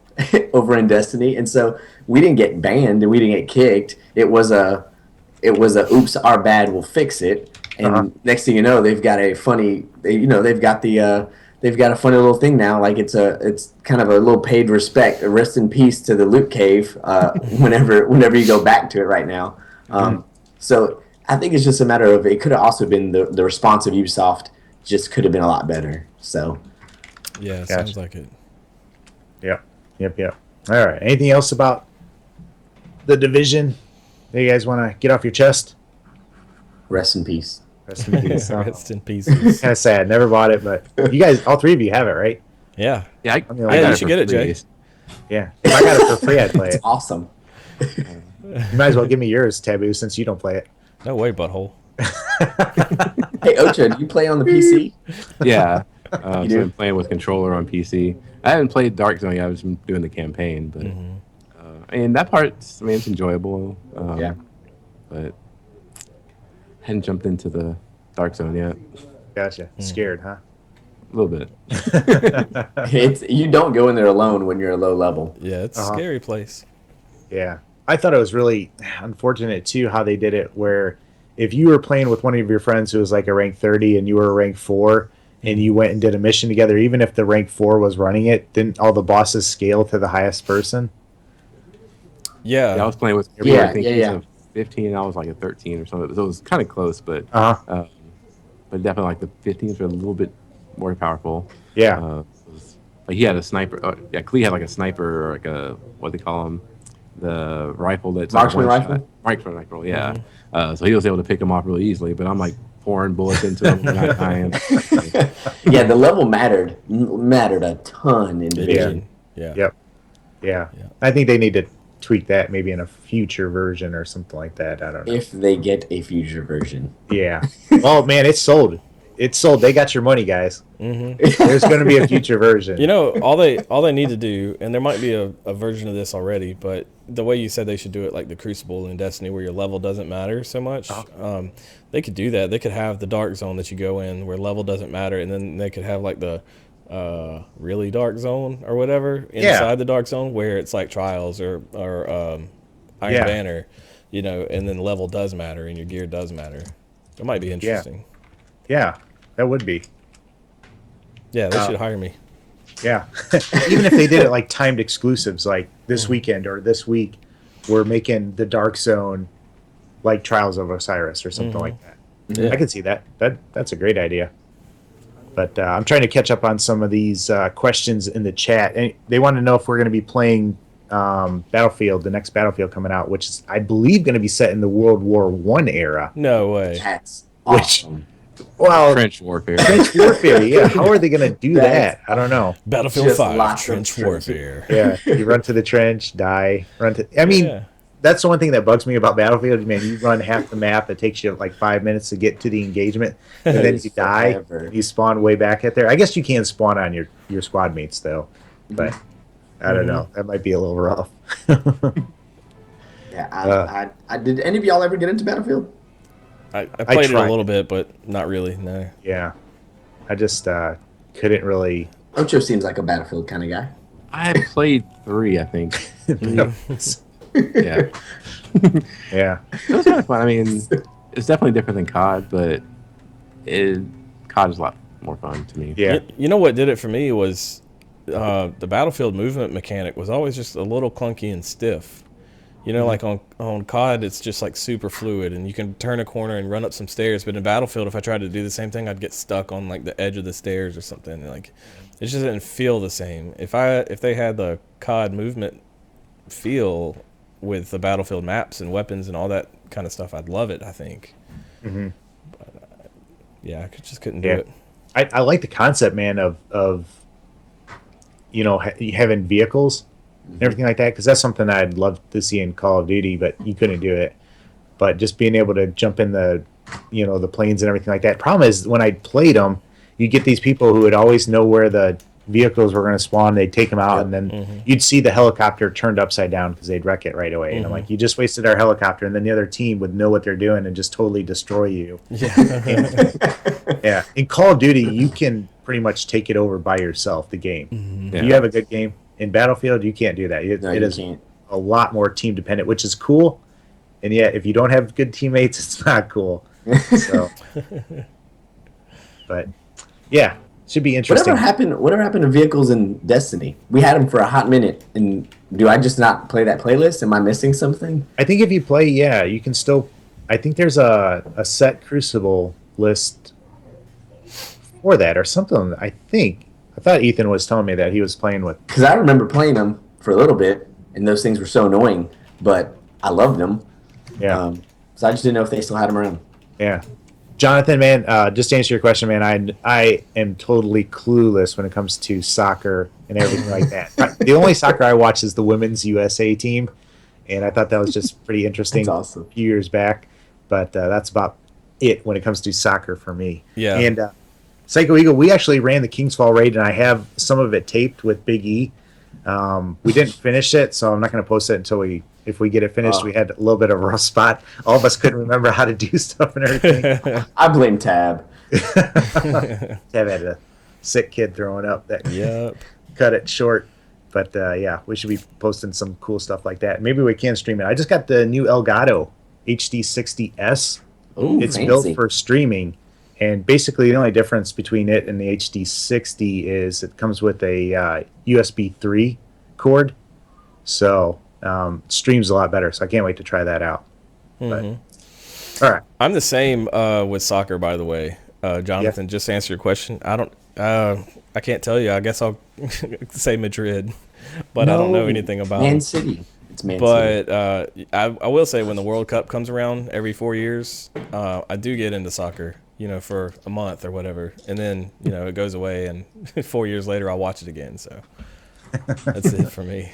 Over in Destiny, and so we didn't get banned and we didn't get kicked. It was a oops, our bad, we'll fix it. And next thing you know, they've got a funny, they've got a funny little thing now. Like it's kind of a little paid respect. Rest in peace to the loot cave. Whenever you go back to it right now. So I think it's just a matter of it could have also been the response of Ubisoft just could have been a lot better. So Yeah, it sounds like it. Yep. All right. Anything else about the Division that you guys want to get off your chest? rest in peace. Rest in peace. Rest in pieces. Kind of sad. Never bought it, but you guys, all three of you have it, right? Yeah. Yeah, I mean, got you it should for get it, free. Jay. Yeah. If I got it for free, I'd play It's it. awesome. You might as well give me yours, Taboo, since you don't play it. No way, butthole. Hey, Ocho, do you play on the PC? Yeah. You So do? I'm playing with controller on PC. I haven't played Dark Zone yet. I was doing the campaign, but and that part's, it's enjoyable. Yeah. But hadn't jumped into the Dark Zone yet. Gotcha. Scared, huh? A little bit. You don't go in there alone when you're a low level. Yeah, it's a scary place. Yeah. I thought it was really unfortunate, too, how they did it, where if you were playing with one of your friends who was like a rank 30 and you were a rank 4, and you went and did a mission together, even if the rank 4 was running it, didn't all the bosses scale to the highest person? Yeah, I Yeah. was playing with Yeah, I think yeah, he's yeah. a 15 and I was like a 13 or something. So it was kind of close, but but definitely like the 15s were a little bit more powerful. Yeah. Like he had a sniper. Klee had like a sniper or like a what they call them, the rifle that's Marksman like rifle? Marksman rifle, yeah. So he was able to pick him off really easily. But I'm like pouring bullets into him, and not dying. Yeah, the level mattered a ton in Division. Yeah. Yep. Yeah. I think they need to tweak that maybe in a future version or something like that. I don't know. If they get a future version. Yeah. Oh, man, it's sold. It's sold. They got your money, guys. There's going to be a future version. All they need to do, and there might be a version of this already, but the way you said they should do it, like the Crucible in Destiny, where your level doesn't matter so much, they could do that. They could have the Dark Zone that you go in where level doesn't matter, and then they could have like the really Dark Zone or whatever inside the Dark Zone where it's like Trials or Iron Banner, and then level does matter and your gear does matter. It might be interesting. Yeah, that would be. Yeah, they should hire me. Yeah. Even if they did it like timed exclusives, like this weekend or this week, we're making the Dark Zone like Trials of Osiris or something like that. Yeah. I could see that. That's a great idea. But I'm trying to catch up on some of these questions in the chat. And they want to know if we're going to be playing Battlefield, the next Battlefield coming out, which is, I believe, going to be set in the World War I era. No way. That's Which- awesome. Well, Trench warfare. Trench warfare, yeah. How are they going to do that? I don't know. Battlefield Just 5, lots of Trench trenches. Warfare. Yeah, you run to the trench, die, run to... I mean... Yeah. That's the one thing that bugs me about Battlefield. Man, you run half the map. It takes you like 5 minutes to get to the engagement, and then It's you die. forever. You spawn way back at there. I guess you can spawn on your squad mates though, but I don't know. That might be a little rough. Yeah, I did any of y'all ever get into Battlefield? I played it a tried. little bit, but not really, no. Yeah, I just couldn't really. Ocho seems like a Battlefield kind of guy. I played 3, I think. Yeah. Yeah, It was kind of fun. I mean, it's definitely different than COD, but COD is a lot more fun to me. yeah, You know what did it for me was the Battlefield movement mechanic was always just a little clunky and stiff. Like on COD, it's just like super fluid, and you can turn a corner and run up some stairs. But in Battlefield, if I tried to do the same thing, I'd get stuck on like the edge of the stairs or something. Like it just didn't feel the same. If they had the COD movement feel with the Battlefield maps and weapons and all that kind of stuff, I'd love it. I think. But, yeah, I just couldn't do Yeah. it. I like the concept, man, of having vehicles and everything like that, because that's something I'd love to see in Call of Duty, but you couldn't do it. But just being able to jump in the planes and everything like that. Problem is, when I played them, you get these people who would always know where the vehicles were going to spawn. They'd take them out, and then you'd see the helicopter turned upside down because they'd wreck it right away. And I'm like, you just wasted our helicopter, and then the other team would know what they're doing and just totally destroy you. Yeah. In Call of Duty, you can pretty much take it over by yourself, the game. If you have a good game. In Battlefield, you can't do that. It is a lot more team dependent, which is cool. And yet, if you don't have good teammates, it's not cool. So, but yeah, should be interesting. Whatever happened to vehicles in Destiny? We had them for a hot minute, and do I just not play that playlist? Am I missing something? I think if you play, you can still. I think there's a set Crucible list for that or something. I thought Ethan was telling me that he was playing with. Because I remember playing them for a little bit, and those things were so annoying, but I loved them. Yeah. So I just didn't know if they still had them around. Yeah. Jonathan, man, just to answer your question, man, I am totally clueless when it comes to soccer and everything like that. The only soccer I watch is the women's USA team, and I thought that was just pretty interesting. That's awesome. A few years back, but that's about it when it comes to soccer for me. Yeah. And Psycho Eagle, we actually ran the Kingsfall raid, and I have some of it taped with Big E. We didn't finish it, so I'm not going to post it until if we get it finished. We had a little bit of a rough spot. All of us couldn't remember how to do stuff and everything. I blame Tab. Tab had a sick kid throwing up that cut it short. But we should be posting some cool stuff like that. Maybe we can stream it. I just got the new Elgato HD60S. Ooh, it's fancy. built for streaming. And basically, the only difference between it and the HD60 is it comes with a USB 3 cord. So streams a lot better. So I can't wait to try that out. But, all right. I'm the same with soccer, by the way. Jonathan, just to answer your question, I can't tell you. I guess I'll say Madrid, but I don't know anything about Man them. City. It's Man But City. I will say when the World Cup comes around every 4 years, I do get into soccer, for a month or whatever. And then, it goes away, and 4 years later, I'll watch it again. So that's it for me.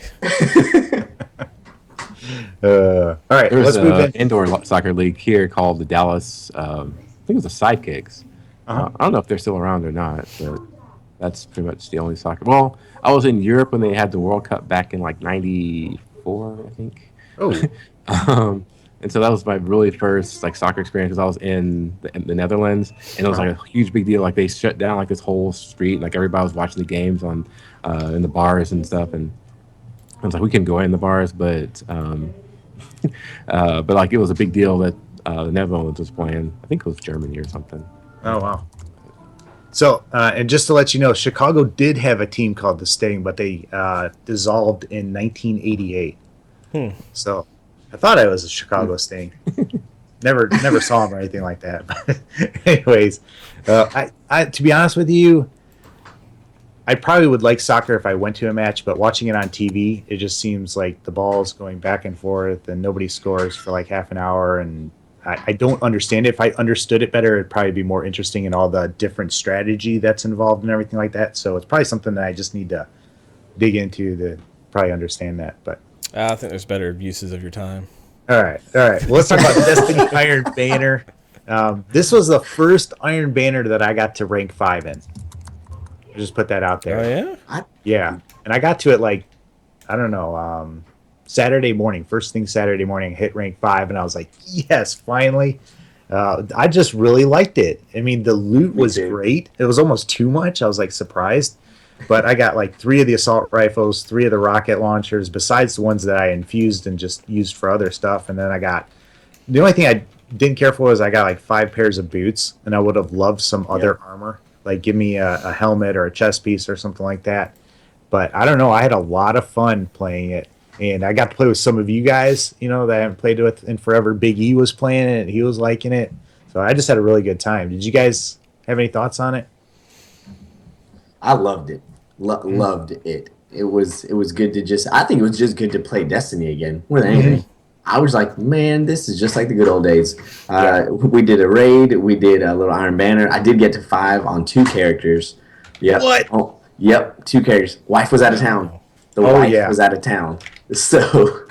All right, There's let's move in. an indoor soccer league here called the Dallas, I think it was the Sidekicks. I don't know if they're still around or not, but that's pretty much the only soccer. Well, I was in Europe when they had the World Cup back in like 94, I think. Oh. And so that was my really first soccer experience, because I was in the Netherlands, and it was like a huge big deal. Like they shut down like this whole street, like everybody was watching the games on in the bars and stuff, and I was like, we couldn't go in the bars, but it was a big deal that the Netherlands was playing. I think it was Germany or something. Oh, wow. So, and just to let you know, Chicago did have a team called the Sting, but they dissolved in 1988. So I thought I was a Chicago Sting. Never saw him or anything like that. But anyways, I to be honest with you, I probably would like soccer if I went to a match, but watching it on TV, it just seems like the ball's going back and forth and nobody scores for like half an hour, and I don't understand it. If I understood it better, it'd probably be more interesting in all the different strategy that's involved and everything like that. So it's probably something that I just need to dig into to probably understand that. But I think there's better uses of your time. all right. Well, let's talk about Destiny Iron Banner. This was the first Iron Banner that I got to rank 5 in. I'll just put that out there. Oh, yeah? Yeah. And I got to it Saturday morning. First thing Saturday morning, hit rank 5, and I was like, yes, finally. I just really liked it. I mean, the loot was great. It was almost too much. I was surprised. But I got 3 of the assault rifles, 3 of the rocket launchers, besides the ones that I infused and just used for other stuff. And then I got, the only thing I didn't care for was I got 5 pairs of boots, and I would have loved some other armor. Give me a helmet or a chest piece or something like that. But I don't know. I had a lot of fun playing it. And I got to play with some of you guys, that I haven't played with in forever. Big E was playing it, and he was liking it. So I just had a really good time. Did you guys have any thoughts on it? I loved it. Loved it. It was good to I think it was just good to play Destiny again more than anything. I was like, man, this is just like the good old days. We did a raid. We did a little Iron Banner. I did get to 5 on 2 characters. Yep. What? Oh, yep, 2 characters. Wife was out of town. The Oh, wife yeah. was out of town. So,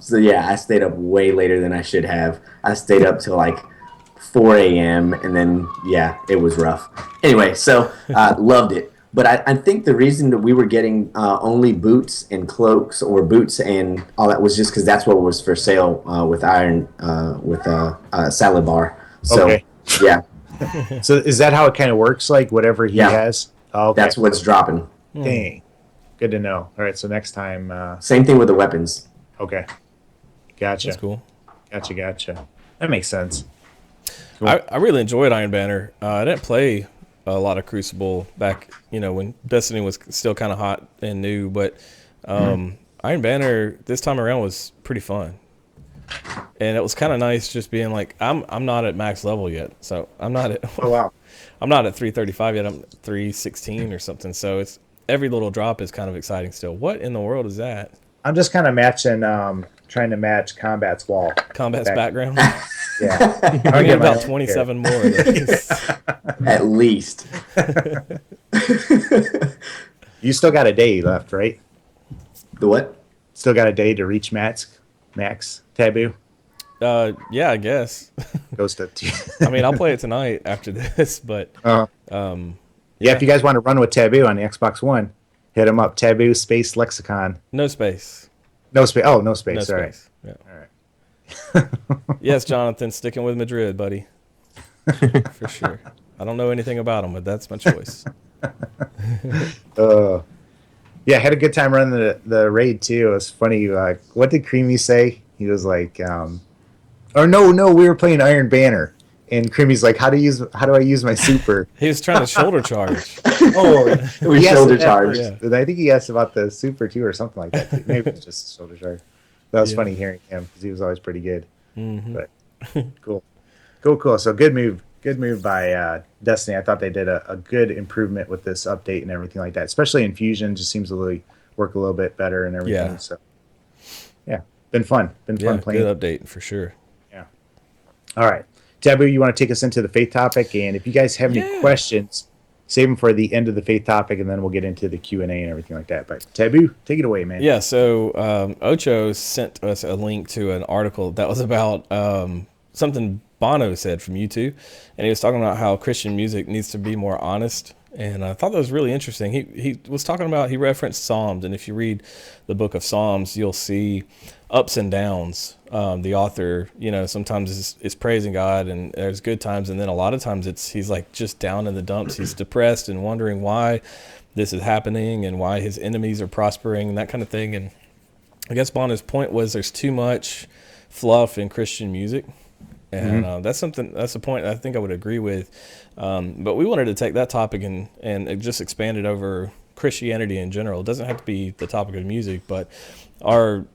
so yeah, I stayed up way later than I should have. I stayed up till like 4 a.m. and then yeah, it was rough. Anyway, so loved it. But I think the reason that we were getting only boots and cloaks or boots and all that was just because that's what was for sale with Salad Bar. So Okay. yeah, So is that how it kind of works? Like whatever he Yeah. has? Oh, okay. that's what's dropping. Dang. Good to know. All right, so next time, Same thing with the weapons. okay. Gotcha. That's cool. Gotcha. That makes sense. Cool. I really enjoyed Iron Banner. I didn't play a lot of Crucible back, when Destiny was still kind of hot and new, but Iron Banner this time around was pretty fun. And it was kind of nice just being like, I'm not at max level yet, so I'm not at Oh, wow. I'm not at 335 yet. I'm at 316 or something. So it's every little drop is kind of exciting still. What in the world is that? I'm just kind of trying to match Combat's wall. Combat's background. Yeah. I I'll get about my own 27 more of those. At least. You still got a day left, right? The what? Still got a day to reach max Taboo. Yeah, I guess. Goes to I mean, I'll play it tonight after this, but yeah, if you guys want to run with Taboo on the Xbox One, hit them up. Taboo space Lexicon. no space. No space. Oh, no space. No All right. space. Yeah. All right. Yes, Jonathan, sticking with Madrid, buddy. For sure. I don't know anything about them, but that's my choice. Yeah, had a good time running the raid too. It was funny. Like, what did Creamy say? He was like, or no, we were playing Iron Banner, and Creamy's like, how do I use my super? He was trying to shoulder charge. Oh, We he asked shoulder that charged. first. And I think he asked about the super too, or something like that. Maybe it was just a shoulder charge. That was funny hearing him because he was always pretty good. But cool. So good move by Destiny. I thought they did a good improvement with this update and everything like that. Especially Infusion just seems to really work a little bit better and everything. Yeah. So yeah, been fun Yeah, playing. good update for sure. Yeah. All right, Taboo, you want to take us into the faith topic? And if you guys have any questions, save them for the end of the faith topic, and then we'll get into the Q&A and everything like that. But Taboo, take it away, man. Yeah, so Ocho sent us a link to an article that was about something Bono said from U2, and he was talking about how Christian music needs to be more honest. And I thought that was really interesting. He was talking about, he referenced Psalms, and if you read the book of Psalms, you'll see ups and downs. The author, sometimes is praising God, and there's good times, and then a lot of times he's like just down in the dumps. He's depressed and wondering why this is happening and why his enemies are prospering and that kind of thing. And I guess Bono's point was there's too much fluff in Christian music. And that's a point I think I would agree with. But we wanted to take that topic and just expand it over Christianity in general. It doesn't have to be the topic of music, but are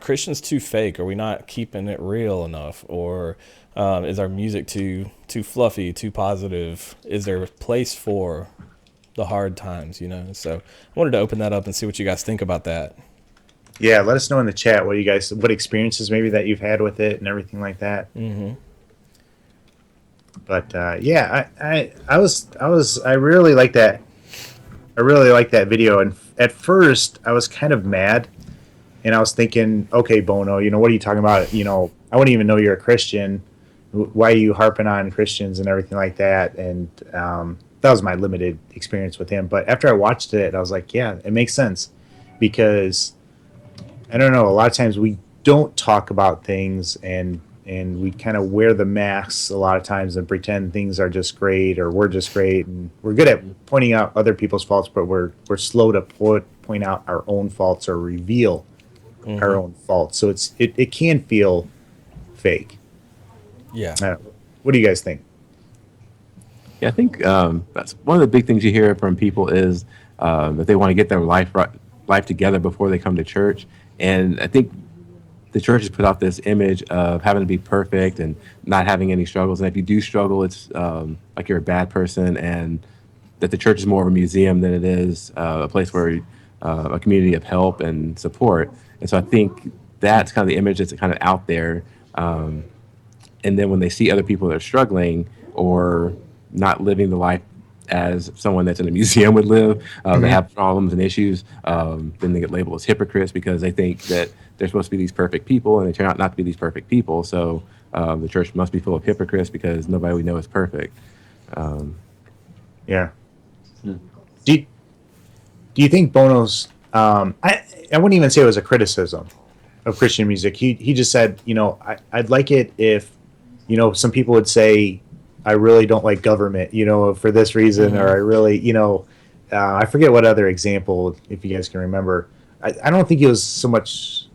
Christians too fake? Are we not keeping it real enough? Or is our music too fluffy, too positive? Is there a place for the hard times, So I wanted to open that up and see what you guys think about that. Yeah, let us know in the chat what experiences maybe that you've had with it and everything like that. Mm-hmm. But yeah, I really like that. I really like that video. And at first, I was kind of mad, and I was thinking, okay, Bono, what are you talking about? I wouldn't even know you're a Christian. Why are you harping on Christians and everything like that? And that was my limited experience with him. But after I watched it, I was like, yeah, it makes sense, because I don't know. A lot of times we don't talk about things, and we kind of wear the masks a lot of times and pretend things are just great, or we're just great, and we're good at pointing out other people's faults, but we're slow to point out our own faults or reveal our own faults. So it can feel fake. Yeah. What do you guys think? Yeah, I think that's one of the big things you hear from people is that they want to get their life together before they come to church. And I think the church has put out this image of having to be perfect and not having any struggles. And if you do struggle, it's like you're a bad person, and that the church is more of a museum than it is a place where a community of help and support. And so I think that's kind of the image that's kind of out there. And then when they see other people that are struggling or not living the life as someone that's in a museum would live, they have problems and issues, then they get labeled as hypocrites because they think that they're supposed to be these perfect people, and they turn out not to be these perfect people. So the church must be full of hypocrites because nobody we know is perfect. Yeah. Do you think Bono's? I wouldn't even say it was a criticism of Christian music. He just said, I'd like it if, some people would say, I really don't like government, for this reason, or I really, I forget what other example, if you guys can remember. I don't think he was so much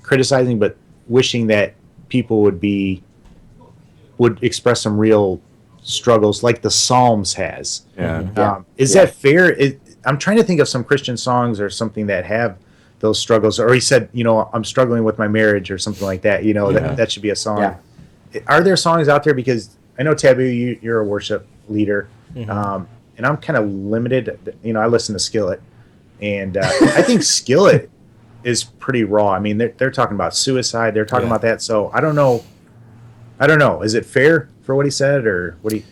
criticizing, but wishing that people would express some real struggles like the Psalms has. Is that fair? I'm trying to think of some Christian songs or something that have those struggles. Or he said, I'm struggling with my marriage or something like that. That should be a song. Yeah. Are there songs out there? Because I know Taboo, you're a worship leader, and I'm kind of limited. I listen to Skillet, and I think Skillet is pretty raw. I mean, they're talking about suicide. They're talking about that. So I don't know. Is it fair for what he said, or what do you?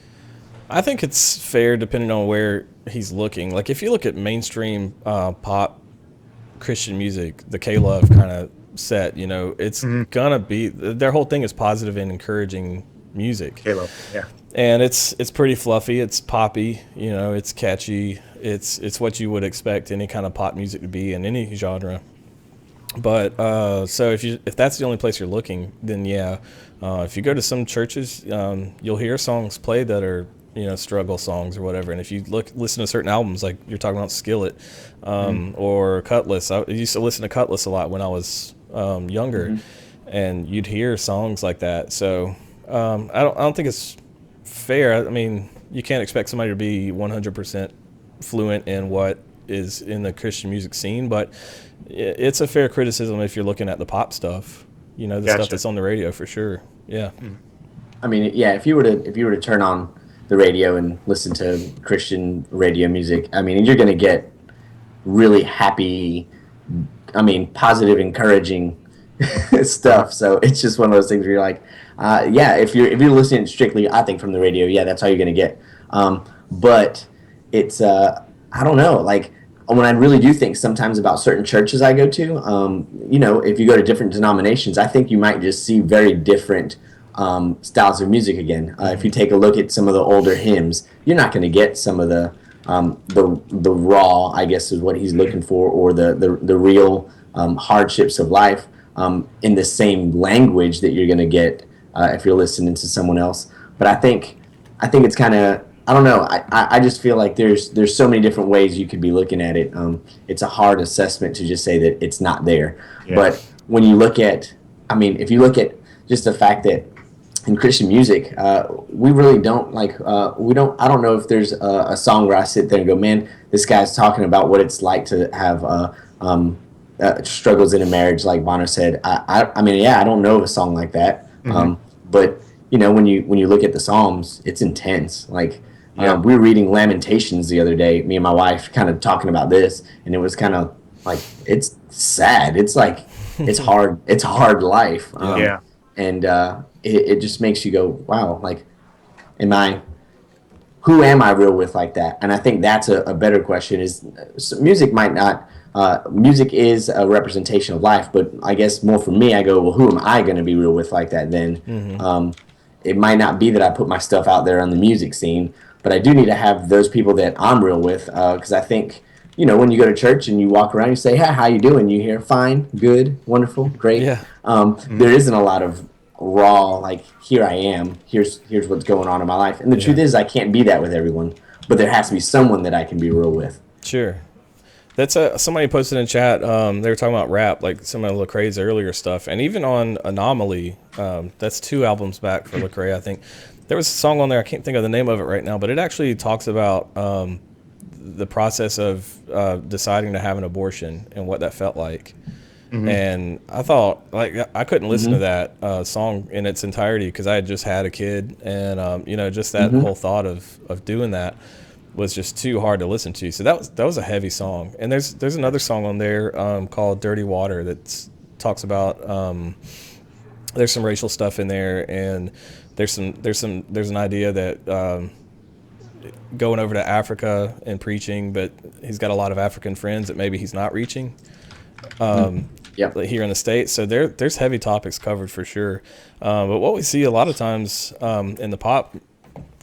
I think it's fair depending on where he's looking. Like if you look at mainstream pop Christian music, the K-Love kind of set, it's gonna be, their whole thing is positive and encouraging music. K-Love, yeah. And it's pretty fluffy, it's poppy, it's catchy, it's what you would expect any kind of pop music to be in any genre. But so if that's the only place you're looking, then if you go to some churches, you'll hear songs played that are struggle songs or whatever. And if you listen to certain albums, like you're talking about Skillet, or Cutlass. I used to listen to Cutlass a lot when I was younger, and you'd hear songs like that. So I don't think it's fair. I mean, you can't expect somebody to be 100% fluent in what is in the Christian music scene, but it's a fair criticism if you're looking at the pop stuff, the stuff that's on the radio for sure. Yeah. I mean, if you were to turn on the radio and listen to Christian radio music, I mean, you're going to get really happy, positive, encouraging stuff. So it's just one of those things where you're like, if you're listening strictly, I think, from the radio, that's all you're going to get. But it's, I don't know, like when I really do think sometimes about certain churches I go to, if you go to different denominations, I think you might just see very different styles of music again. If you take a look at some of the older hymns, you're not going to get some of the raw, I guess, is what he's looking for, or the real hardships of life in the same language that you're going to get if you're listening to someone else. But I think it's kind of, I don't know. I just feel like there's so many different ways you could be looking at it. It's a hard assessment to just say that it's not there. Yeah. But when you look at, if you look at just the fact that in Christian music, we really don't I don't know if there's a song where I sit there and go, man, this guy's talking about what it's like to have struggles in a marriage, like Bono said. I don't know of a song like that. But when you look at the Psalms, it's intense. Like we were reading Lamentations the other day, me and my wife, kind of talking about this, and it was kind of like, it's sad. It's like it's hard. It's a hard life. And it just makes you go, wow, like, who am I real with like that? And I think that's a better question. Is music might not. Music is a representation of life, but I guess more for me, I go, well, who am I going to be real with like that then? It might not be that I put my stuff out there on the music scene, but I do need to have those people that I'm real with, because I think, when you go to church and you walk around, you say, hey, how you doing? You hear, fine, good, wonderful, great. Yeah. There isn't a lot of raw, like, here I am, here's what's going on in my life. And the truth is, I can't be that with everyone, but there has to be someone that I can be real with. Sure. That's somebody posted in chat. They were talking about rap, like some of Lecrae's earlier stuff, and even on Anomaly. That's 2 albums back for Lecrae, I think. There was a song on there, I can't think of the name of it right now, but it actually talks about the process of deciding to have an abortion and what that felt like. And I thought, like, I couldn't listen to that song in its entirety because I had just had a kid, and just that whole thought of doing that was just too hard to listen to. So that was a heavy song. And there's another song on there called Dirty Water that's talks about there's some racial stuff in there, and there's an idea that going over to Africa and preaching, but he's got a lot of African friends that maybe he's not reaching here in the States. So there's heavy topics covered for sure. But what we see a lot of times in the pop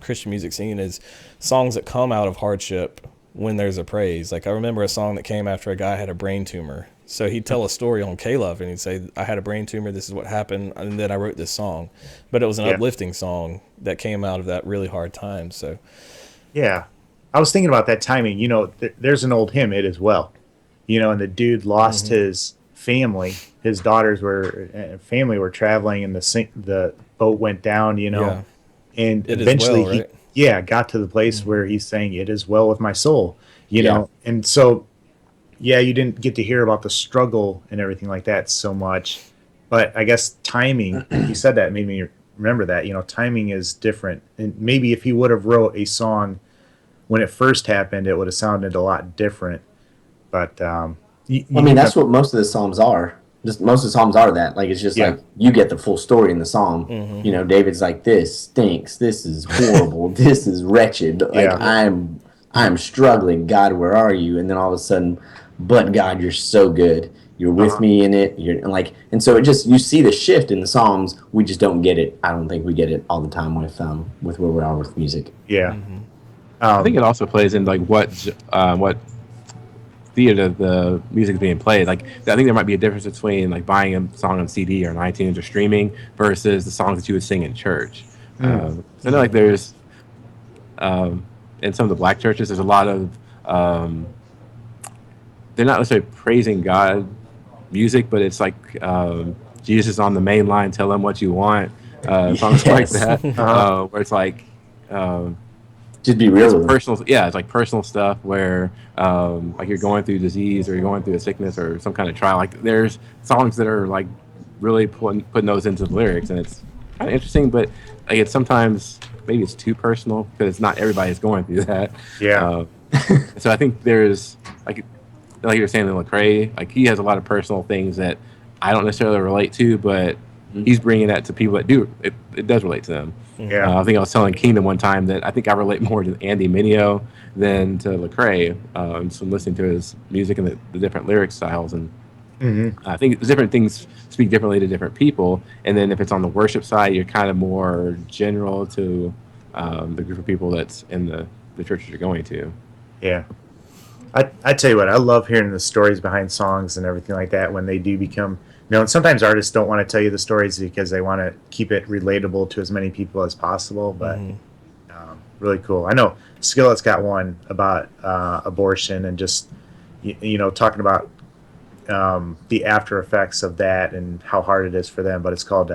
Christian music scene is songs that come out of hardship when there's a praise. Like I remember a song that came after a guy had a brain tumor. So he'd tell a story on K-Love and he'd say, I had a brain tumor, this is what happened, and then I wrote this song. But it was an uplifting song that came out of that really hard time. So yeah, I was thinking about that timing. You know, there's an old hymn, It Is Well. You know, and the dude lost his family. His daughters family were traveling, and the boat went down. You know, and it eventually well, right? he got to the place where he's saying, "It is well with my soul." You know, and so you didn't get to hear about the struggle and everything like that so much, but I guess timing. You said that made me remember that. You know, timing is different, and maybe if he would have wrote a song when it first happened, it would have sounded a lot different. But I mean, that's what most of the Psalms are. Just most of the Psalms are that. Like, it's just like you get the full story in the song. You know, David's like, this stinks. This is horrible. This is wretched. Like, I'm struggling. God, where are you? And then all of a sudden, but God, you're so good. You're with me in it. You're like, and so it just, you see the shift in the Psalms. We just don't get it. I don't think we get it all the time with where we are with music. Yeah. I think it also plays in like what theater the music is being played. Like, I think there might be a difference between like buying a song on CD or on iTunes or streaming versus the songs that you would sing in church. I know like there's in some of the black churches, there's a lot of they're not necessarily praising God music, but it's like Jesus on the main line, tell him what you want, songs like that, where it's like just be real. It's personal, it's like personal stuff where like you're going through disease or you're going through a sickness or some kind of trial. Like there's songs that are like really putting those into the lyrics, and it's kind of interesting, but like it's sometimes maybe it's too personal because not everybody's going through that. So I think there's like you were saying in Lecrae, like he has a lot of personal things that I don't necessarily relate to, but he's bringing that to people that do. It does relate to them. I think I was telling Kingdom one time that I think I relate more to Andy Mineo than to Lecrae. So listening to his music and the different lyric styles, and I think different things speak differently to different people. And then if it's on the worship side, you're kind of more general to the group of people that's in the churches you're going to. Yeah. I tell you what, I love hearing the stories behind songs and everything like that when they do become, and sometimes artists don't want to tell you the stories because they want to keep it relatable to as many people as possible, but really cool. I know Skillet's got one about abortion and just, talking about the after effects of that and how hard it is for them, but it's called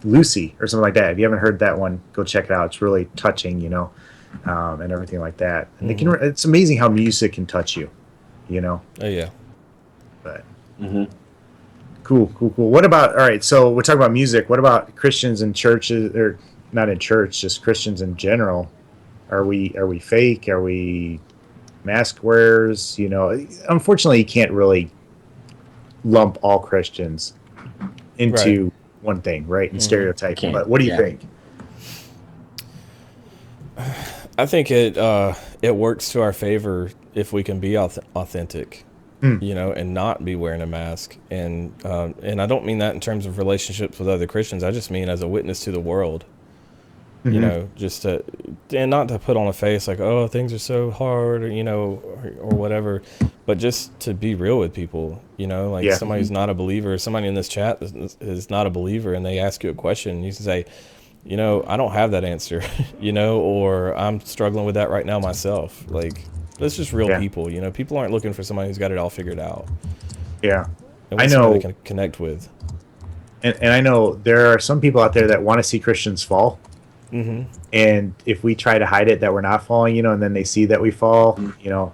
Lucy or something like that. If you haven't heard that one, go check it out. It's really touching, and everything like that. And it's amazing how music can touch you, Oh yeah. But cool. What about, all right, so we're talking about music. What about Christians in churches, or not in church, just Christians in general? Are we fake? Are we mask wearers? Unfortunately, you can't really lump all Christians into one thing, right? And stereotype. But what do you think? I think it works to our favor if we can be authentic, and not be wearing a mask. And I don't mean that in terms of relationships with other Christians. I just mean as a witness to the world, just and not to put on a face like, oh, things are so hard, or whatever, but just to be real with people, like somebody who's not a believer, somebody in this chat is not a believer, and they ask you a question, you can say, I don't have that answer, or I'm struggling with that right now myself. Like, that's just real people, people aren't looking for somebody who's got it all figured out. Yeah. And I know they can connect with. And I know there are some people out there that want to see Christians fall. And if we try to hide it that we're not falling, and then they see that we fall,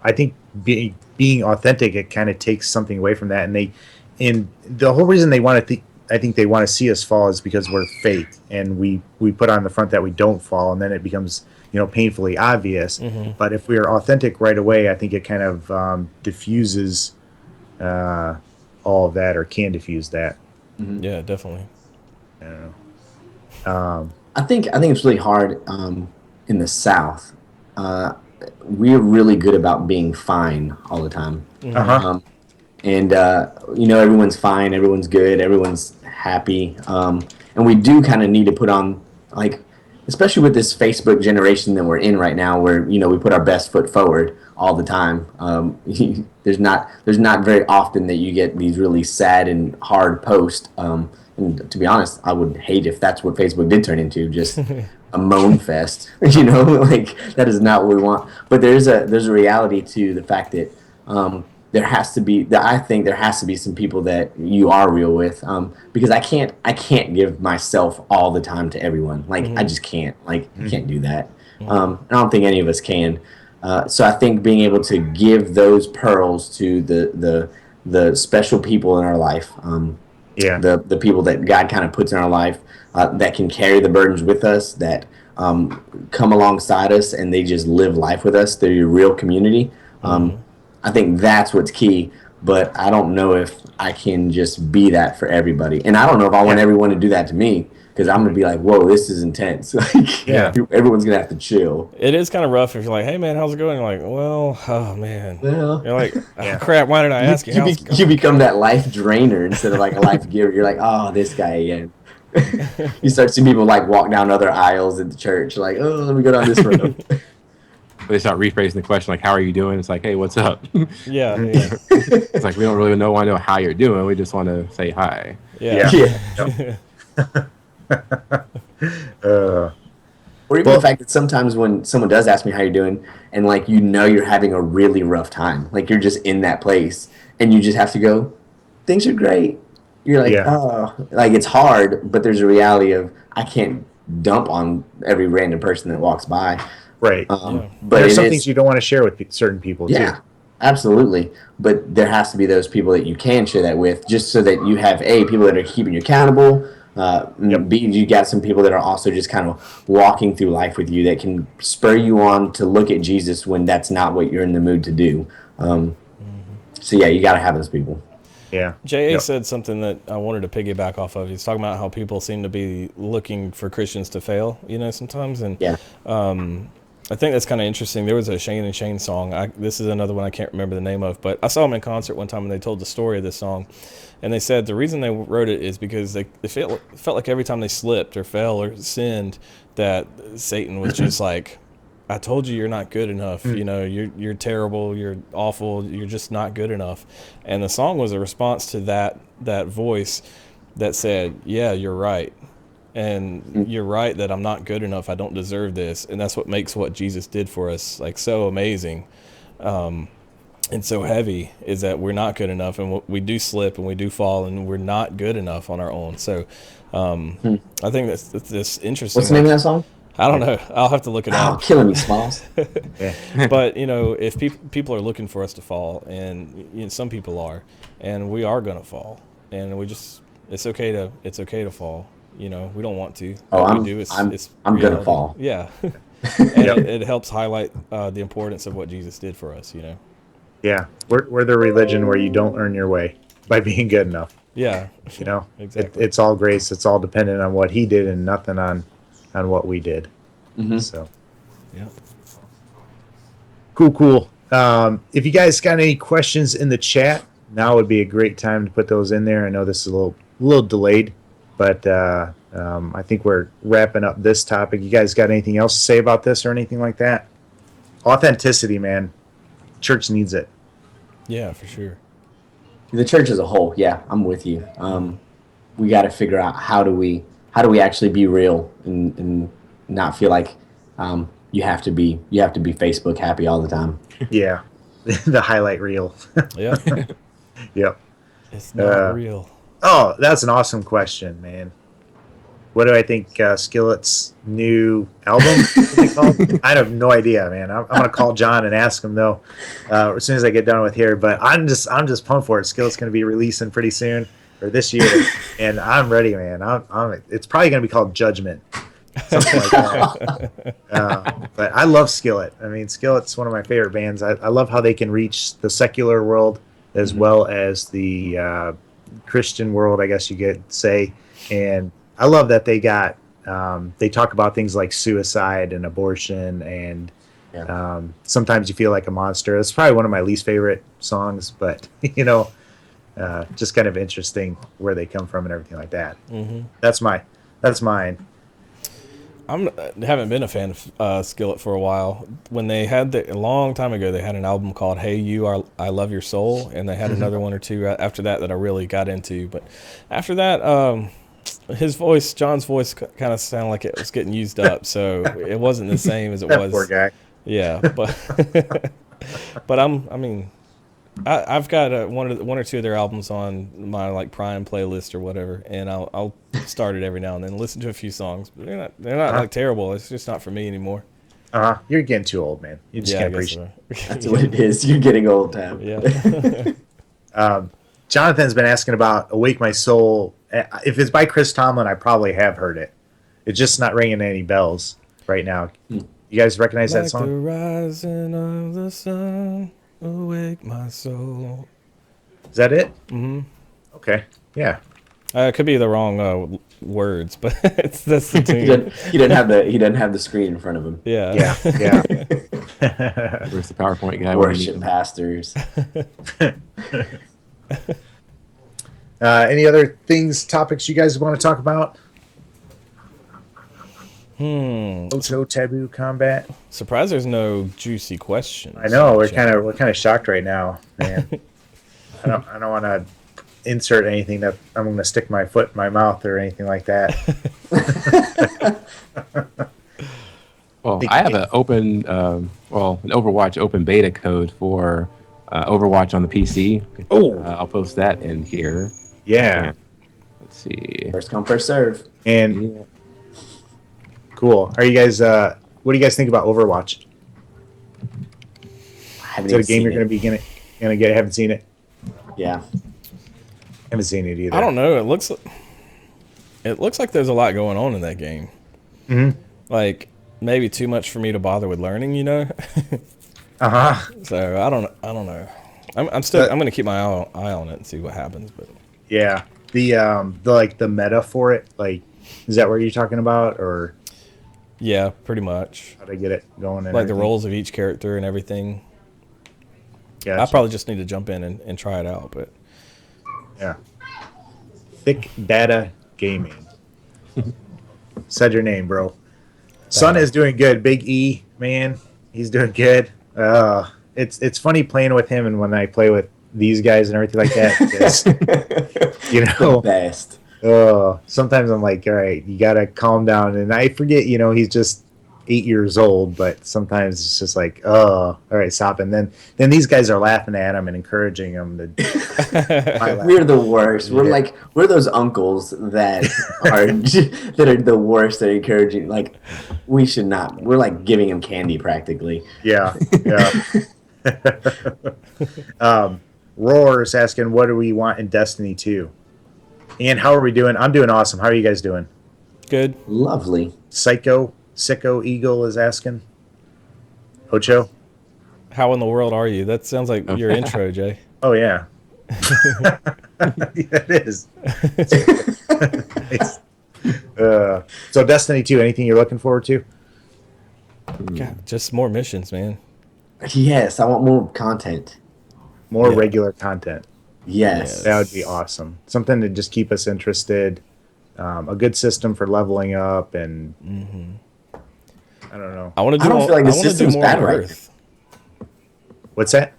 I think being authentic, it kind of takes something away from that. And the whole reason they want to I think they want to see us fall is because we're fake, and we put on the front that we don't fall, and then it becomes painfully obvious. But if we are authentic right away, I think it kind of diffuses all of that, or can diffuse that. Yeah, definitely. You know? I think it's really hard in the South. We're really good about being fine all the time. And everyone's fine, everyone's good, everyone's happy, and we do kind of need to put on, like, especially with this Facebook generation that we're in right now, where we put our best foot forward all the time. There's not very often that you get these really sad and hard posts. And to be honest, I would hate if that's what Facebook did turn into, just a moan fest. Like, that is not what we want. But there's a reality to the fact that I think there has to be some people that you are real with, because I can't give myself all the time to everyone. Like, I just can't. Like, I can't do that. I don't think any of us can. So I think being able to give those pearls to the special people in our life, the people that God kind of puts in our life, that can carry the burdens with us, that come alongside us, and they just live life with us. They're your real community. I think that's what's key, but I don't know if I can just be that for everybody. And I don't know if I want everyone to do that to me, because I'm going to be like, whoa, this is intense. Like, everyone's going to have to chill. It is kind of rough if you're like, hey, man, how's it going? You're like, well, oh, man. Well, you're like, oh, crap, why did I ask you? You become that life drainer instead of like a life giver. You're like, oh, this guy again. You start seeing people like walk down other aisles at the church, like, oh, let me go down this road. They start rephrasing the question, like, how are you doing? It's like, hey, what's up? Yeah. It's like, we don't really want to know how you're doing. We just want to say hi. Yeah. Or even the fact that sometimes when someone does ask me how you're doing, and like, you're having a really rough time, like, you're just in that place, and you just have to go, things are great. You're like, oh, like, it's hard, but there's a reality of, I can't dump on every random person that walks by. Right. But there's some things you don't want to share with certain people, too. Absolutely. But there has to be those people that you can share that with, just so that you have, A, people that are keeping you accountable, B, you got some people that are also just kind of walking through life with you that can spur you on to look at Jesus when that's not what you're in the mood to do. So, yeah, you got to have those people. Yeah. J.A. said something that I wanted to piggyback off of. He's talking about how people seem to be looking for Christians to fail, sometimes. And I think that's kind of interesting. There was a Shane and Shane song. This is another one I can't remember the name of, but I saw them in concert one time and they told the story of this song. And they said the reason they wrote it is because they felt like every time they slipped or fell or sinned, that Satan was just like, I told you you're not good enough. You're terrible. You're awful. You're just not good enough. And the song was a response to that voice that said, yeah, you're right. And you're right that I'm not good enough. I don't deserve this. And that's what makes what Jesus did for us like so amazing and so heavy, is that we're not good enough, and we do slip and we do fall, and we're not good enough on our own. So I think that's interesting. What's the name of that song? I don't know. I'll have to look it up. Killing me, Smalls. But if people are looking for us to fall, and some people are, and we are going to fall, and it's okay to fall. We don't want to. I'm gonna fall. Yeah. And it helps highlight the importance of what Jesus did for us. Yeah, we're the religion where you don't earn your way by being good enough. Yeah. Exactly. It's all grace. It's all dependent on what He did, and nothing on what we did. So. Yeah. Cool. If you guys got any questions in the chat, now would be a great time to put those in there. I know this is a little delayed, but I think we're wrapping up this topic. You guys got anything else to say about this or anything like that? Authenticity, man. Church needs it. Yeah, for sure. The church as a whole, yeah, I'm with you. We got to figure out how do we actually be real and not feel like you have to be Facebook happy all the time. Yeah, the highlight reel. Yeah. Yep. It's not real. Oh, that's an awesome question, man. What do I think Skillet's new album is called? I have no idea, man. I'm gonna call John and ask him though as soon as I get done with here. But I'm just pumped for it. Skillet's gonna be releasing pretty soon, or this year, and I'm ready, man. It's probably gonna be called Judgment, something like that. But I love Skillet. I mean, Skillet's one of my favorite bands. I love how they can reach the secular world as well as the Christian world, I guess you could say. And I love that they got they talk about things like suicide and abortion, and sometimes you feel like a monster. It's probably one of my least favorite songs, but just kind of interesting where they come from and everything like that. That's mine. I haven't been a fan of Skillet for a while. When they had a long time ago, they had an album called "Hey You, I Love Your Soul," and they had another one or two after that I really got into. But after that, John's voice, kind of sounded like it was getting used up, so it wasn't the same as it That was. poor guy. Yeah, but I've got one or two of their albums on my like Prime playlist or whatever, and I'll start it every now and then, listen to a few songs. But they're not like terrible. It's just not for me anymore. You're getting too old, man. You just can't I guess appreciate. so. That's what it is. You're getting old, Tab. Yeah. Jonathan's been asking about "Awake My Soul." If it's by Chris Tomlin, I probably have heard it. It's just not ringing any bells right now. You guys recognize that Like song? the rising of the sun, awake my soul. Is that it? Mm-hmm. Okay. Yeah. It could be the wrong words, but that's the tune. He doesn't have the screen in front of him. Yeah. Yeah. Yeah. Where's the PowerPoint guy? Worship pastors. Any other topics you guys want to talk about? Ocho, Taboo, Kombat. Surprised there's no juicy questions. I know we're kind of shocked right now, man. I don't want to insert anything that I'm going to stick my foot in my mouth or anything like that. Well, I have an open, an Overwatch open beta code for Overwatch on the PC. Oh. I'll post that in here. Yeah. Let's see. First come, first serve. And cool. Are you guys? What do you guys think about Overwatch? I haven't Is it a even game seen you're going to be gonna get? I haven't seen it. Yeah. Haven't seen it either. I don't know. It looks like there's a lot going on in that game. Mm-hmm. Like maybe too much for me to bother with learning, So I don't know. I'm going to keep my eye on it and see what happens. But Yeah. The meta for it, like, is that what you're talking about, or yeah, pretty much. how to get it going? And Like the everything? roles of each character and everything. Gotcha. I probably just need to jump in and try it out. But Yeah. Thick Data Gaming. Said your name, bro. Son is doing good. Big E, man. He's doing good. It's funny playing with him, and when I play with these guys and everything like that, because, The best. sometimes I'm like, all right, you gotta calm down, and I forget, he's just 8 years old, but sometimes it's just like, all right, stop. And then these guys are laughing at him and encouraging him to. We're the worst. We're those uncles that are the worst at encouraging. Like, we should not. We're like giving him candy practically. Yeah. Roar is asking, what do we want in Destiny 2? And how are we doing? I'm doing awesome. How are you guys doing? good. Lovely. Sicko Eagle is asking. Ocho? How in the world are you? That sounds like your intro, Jay. Oh, yeah. Yeah, it is. So Destiny 2, anything you're looking forward to? God, just more missions, man. Yes, I want more content. More Yeah. regular content. Yes. That would be awesome. Something to just keep us interested. A good system for leveling up, and I don't know. I want to I do. don't feel like I the want to do system's more bad on right Earth. What's that?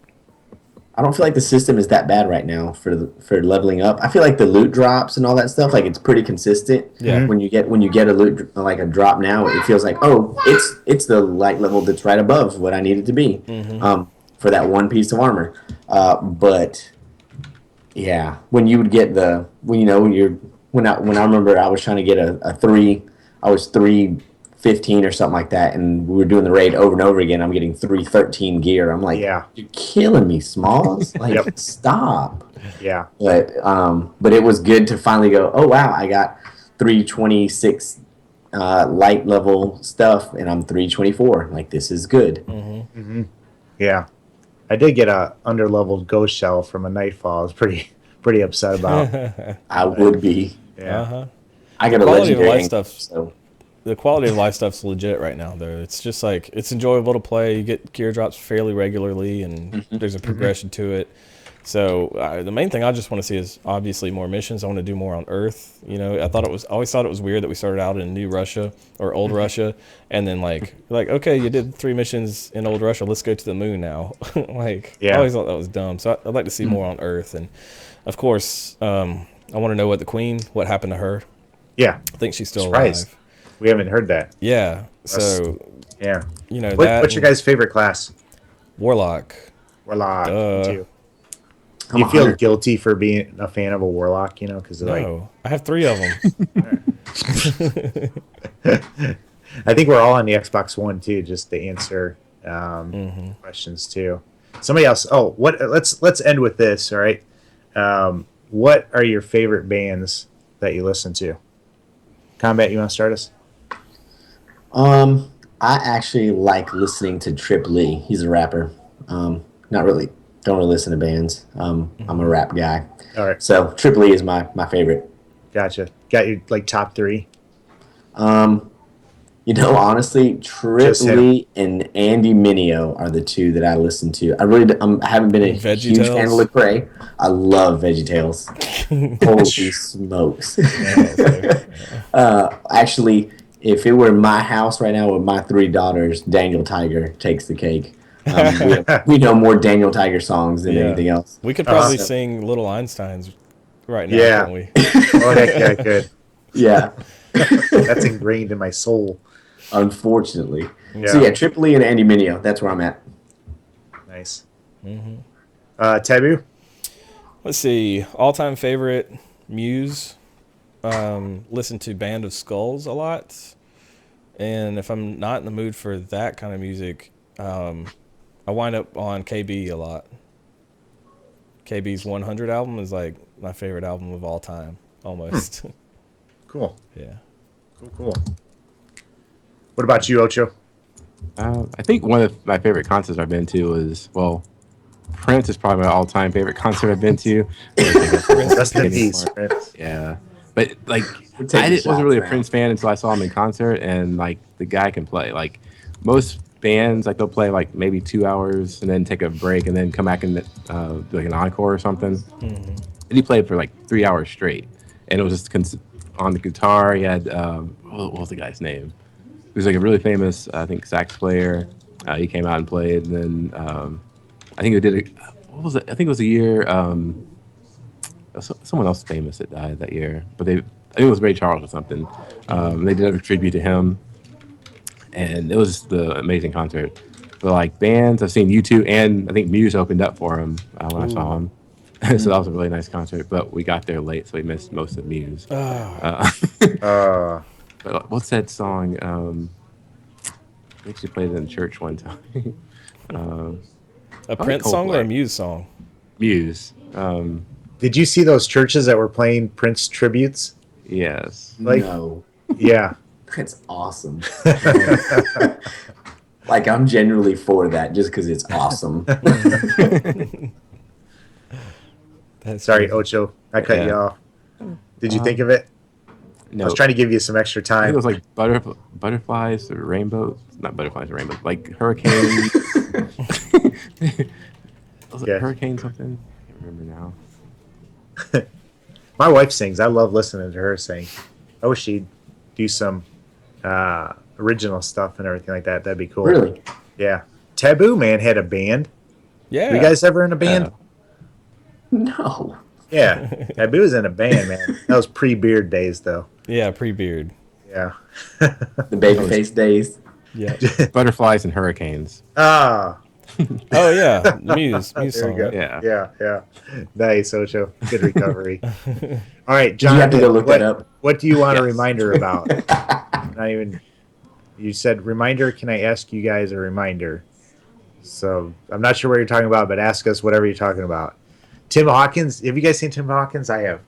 I don't feel like the system is that bad right now for leveling up. I feel like the loot drops and all that stuff, like it's pretty consistent. Yeah. When you get a loot like a drop now, it feels like, oh, it's the light level that's right above what I need it to be, for that one piece of armor. But yeah, when you would get when I remember I was trying to get a 315 or something like that, and we were doing the raid over and over again. I'm getting 313 gear. I'm like, Yeah. you're killing me, Smalls. Like, Yep. stop. Yeah. But it was good to finally go, oh wow, I got 326 light level stuff, and I'm 324. Like, this is good. Yeah. I did get a underleveled ghost shell from a Nightfall. I was pretty upset about. I would be. Yeah. Uh-huh. I got a Quality of legendary life ink, stuff. so The quality of life stuff's legit right now, though. It's just like it's enjoyable to play. You get gear drops fairly regularly, and there's a progression to it. So the main thing I just want to see is obviously more missions. I want to do more on Earth. You know, I always thought it was weird that we started out in New Russia or Old Russia, and then like okay, you did 3 missions in Old Russia. Let's go to the moon now. Like I always thought that was dumb. So I'd like to see more on Earth, and of course, I want to know what happened to her. Yeah. I think she's still Surprised. alive. We haven't heard that. Yeah. So Yeah. you know What's your guys' favorite class? Warlock. Warlock. Duh. Me too. I'm You a feel hunter. guilty for being a fan of a warlock, you know, because like No, I have 3 of them. I think we're all on the Xbox One too, just to answer questions too. Somebody else. Oh, what? Let's end with this. All right. What are your favorite bands that you listen to? Kombat, you want to start us? I actually like listening to Trip Lee. He's a rapper. Not really. Don't really listen to bands. I'm a rap guy. All right. So Trip Lee is my favorite. Gotcha. Got your like top 3? Honestly, Trip Just him. Lee and Andy Mineo are the 2 that I listen to. I haven't been a huge fan of VeggieTales? Lecrae. I love VeggieTales. Holy smokes! Actually, if it were my house right now with my 3 daughters, Daniel Tiger takes the cake. We know more Daniel Tiger songs than anything else. We could probably sing Little Einsteins right now, Yeah. couldn't we? Oh, heck yeah, I could. Yeah, That's ingrained in my soul. unfortunately. Yeah. So yeah, Trip Lee and Andy Mineo. That's where I'm at. Nice. Taboo? Let's see. All-time favorite, Muse. Listen to Band of Skulls a lot. And if I'm not in the mood for that kind of music, I wind up on KB a lot. KB's 100 album is like my favorite album of all time, almost. Cool. Yeah. Cool. What about you, Ocho? I think one of my favorite concerts I've been to is, Prince is probably my all-time favorite concert I've been to. Rest in peace, Prince. Yeah. But, like, We're taking wasn't really a shots now. Prince fan until I saw him in concert, and, like, the guy can play. Like, most bands, like, they'll play, like, maybe 2 hours and then take a break and then come back and do, like, an encore or something. And he played for, like, 3 hours straight. And it was just on the guitar. He had, what was the guy's name? He was, like, a really famous, I think, sax player. He came out and played, and then I think he did what was it? I think it was a year. Someone else famous that died that year, but I think it was Ray Charles or something. They did a tribute to him, and it was the amazing concert. But like bands, I've seen U2, and I think Muse opened up for him when I saw him. So that was a really nice concert. But we got there late, so we missed most of Muse. But what's that song? I actually played it in church one time. A Prince song or a Coldplay. Muse song? Muse. Did you see those churches that were playing Prince tributes? Yes. Like- No, Yeah. that's awesome. Like I'm genuinely for that just because it's awesome. Sorry, Ocho. I cut you Yeah. off. Did you think of it? No. I was trying to give you some extra I think time. it was like butterflies or rainbows. Not butterflies or rainbows. Like hurricane. Was it Yeah. hurricane something? I can't remember now. My wife sings. I love listening to her sing. I wish she'd do some original stuff and everything like that. That'd be cool. Really? Yeah. Taboo Man had a band. Yeah. Were you guys ever in a band? No. Yeah. Taboo was in a band, man. That was pre-beard days, though. Yeah, pre-beard. Yeah. The babyface days. Yeah. Butterflies and hurricanes. Ah. Oh yeah, Muse There song. we go. Right? Yeah. Nice, Ocho. Good recovery. All right, Did John. you have to go look that up? What do you want a Yes. reminder about? Not even. You said reminder. Can I ask you guys a reminder? So I'm not sure what you're talking about, but ask us whatever you're talking about. Tim Hawkins. Have you guys seen Tim Hawkins? I have.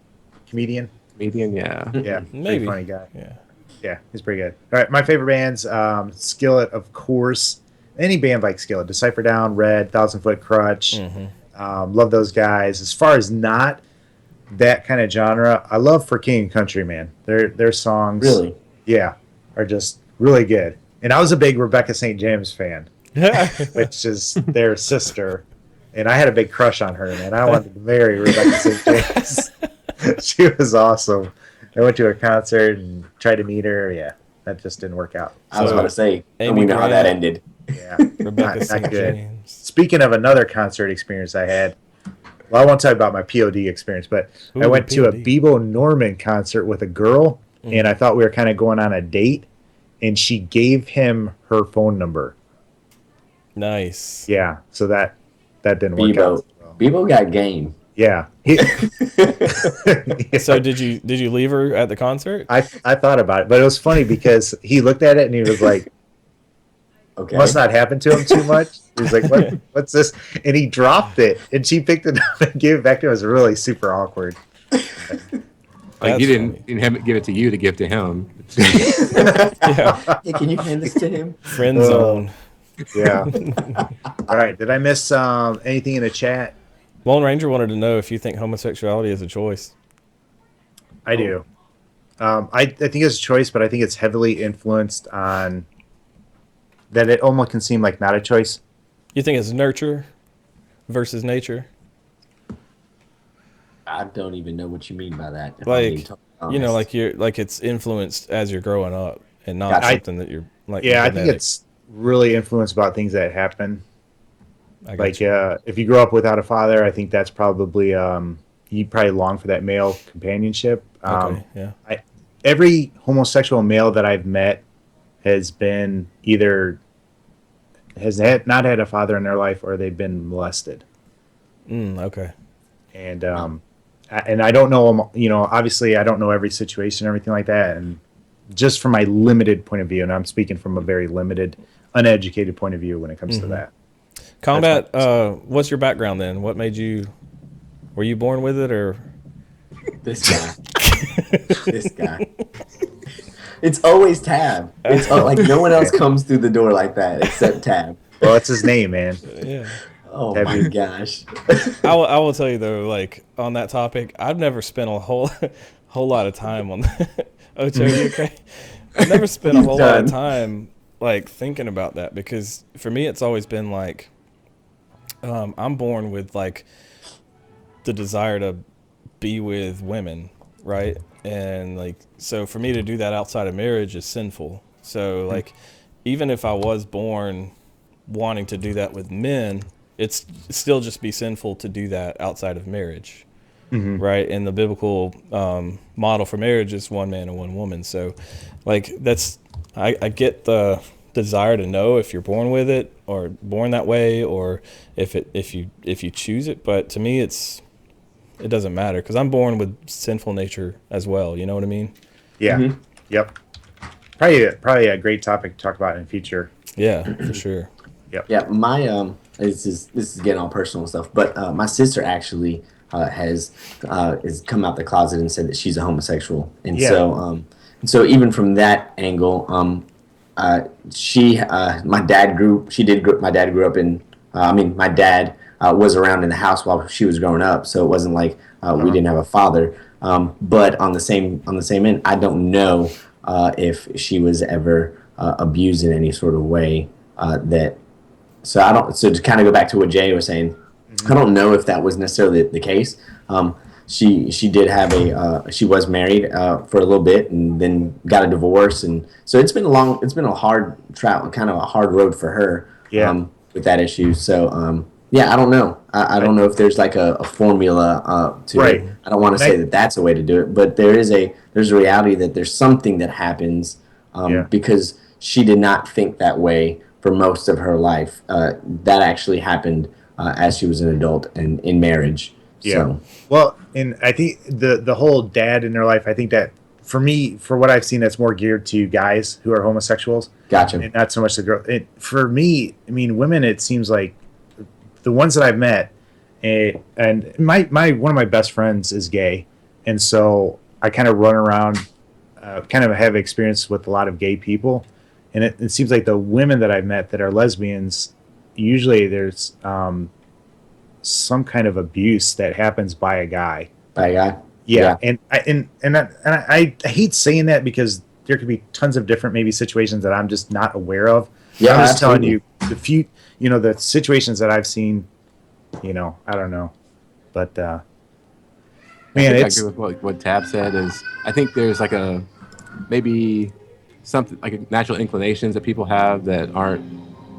Comedian. Comedian, yeah. Yeah. Maybe. Pretty funny guy. Yeah. Yeah, he's pretty good. All right, my favorite bands, Skillet, of course. any band like Skillet, Decipher Down, Red, Thousand Foot Crutch. Love those guys. As far as not that kind of genre, I love For King and Country, man. Their songs, Really? yeah, are just really good. And I was a big Rebecca St. James fan, which is their sister. And I had a big crush on her, man. I wanted to marry Rebecca St. James. She was awesome. I went to her concert and tried to meet her. Yeah, that just didn't work out. I was about to say, and Amy we know how that Grant. ended. Yeah, Rebecca not St. good. James. Speaking of another concert experience I had, well, I won't tell you about my POD experience, but I Ooh, went to a POD. Bebo Norman concert with a girl, and I thought we were kind of going on a date, and she gave him her phone number. Nice. Yeah, so that didn't work out. Bebo got game. Yeah. So did you leave her at the concert? I thought about it, but it was funny because he looked at it and he was like, Okay. must not happen to him too much. He was like, what's this? And he dropped it, and she picked it up and gave it back to him. It was really super awkward. Like That's you didn't funny. have it give it to you to give to him. Yeah. Hey, can you hand this to him? Friend zone. Yeah. All right. Did I miss anything in the chat? Lone Ranger wanted to know if you think homosexuality is a choice. I do. I think it's a choice, but I think it's heavily influenced on that it almost can seem like not a choice. You think it's nurture versus nature? I don't even know what you mean by that. if I'm being Like, totally you know, honest. like it's influenced as you're growing up and not Gotcha. something that you're like. Yeah, I think genetic. it's really influenced about things that happen. I got Like, you. if you grow up without a father, I think that's probably you probably long for that male companionship. Okay, yeah. Every homosexual male that I've met has been either not had a father in their life or they've been molested. Okay. And I don't know, you know, obviously I don't know every situation and everything like that. And just from my limited point of view, and I'm speaking from a very limited, uneducated point of view when it comes to that. Combat. What's your background then? What made you? Were you born with it or? This guy. This guy. It's always Tab. It's like no one else comes through the door like that except Tab. Well, that's his name, man. Yeah. Oh Tab, my you- gosh. I will tell you though, like on that topic, I've never spent a whole lot of time on that. Ocho, you okay? I've never spent a whole lot of Done. time like thinking about that because for me it's always been like I'm born with like the desire to be with women, right? And like so for me to do that outside of marriage is sinful. So like even if I was born wanting to do that with men, it's still just be sinful to do that outside of marriage. Right. And the biblical model for marriage is one man and one woman. So like that's I get the desire to know if you're born with it or born that way or if you choose it. But to me, it doesn't matter because I'm born with sinful nature as well. You know what I mean? Yeah. Yep. Probably a great topic to talk about in the future. Yeah, for sure. Yeah, my this is getting all personal stuff, but my sister actually has come out the closet and said that she's a homosexual, and Yeah. so even from that angle, my dad grew up in my dad was around in the house while she was growing up, so it wasn't like we didn't have a father. But on the same end, I don't know if she was ever abused in any sort of way So to kind of go back to what Jay was saying, I don't know if that was necessarily the case. She did have she was married for a little bit and then got a divorce, and so it's been a hard travel, kind of a hard road for her. Yeah. With that issue. So yeah, I don't know. I don't know if there's like a formula to Right. it. I don't want to say that that's a way to do it, but there's a reality that there's something that happens because she did not think that way for most of her life. That actually happened as she was an adult and in marriage. Yeah. So, Well, and I think the whole dad in their life, I think that for me, for what I've seen, that's more geared to guys who are homosexuals. gotcha. And not so much the girl. For me, I mean, women, it seems like the ones that I've met, and my one of my best friends is gay, and so I kind of run around, kind of have experience with a lot of gay people, and it seems like the women that I've met that are lesbians, usually there's some kind of abuse that happens by a guy. By a guy. Yeah. I hate saying that because there could be tons of different maybe situations that I'm just not aware of. Yeah, I'm just telling you absolutely. the situations that I've seen, I don't know. But man, I think it's I agree with what Tab said. Is I think there's like maybe something like natural inclinations that people have that aren't,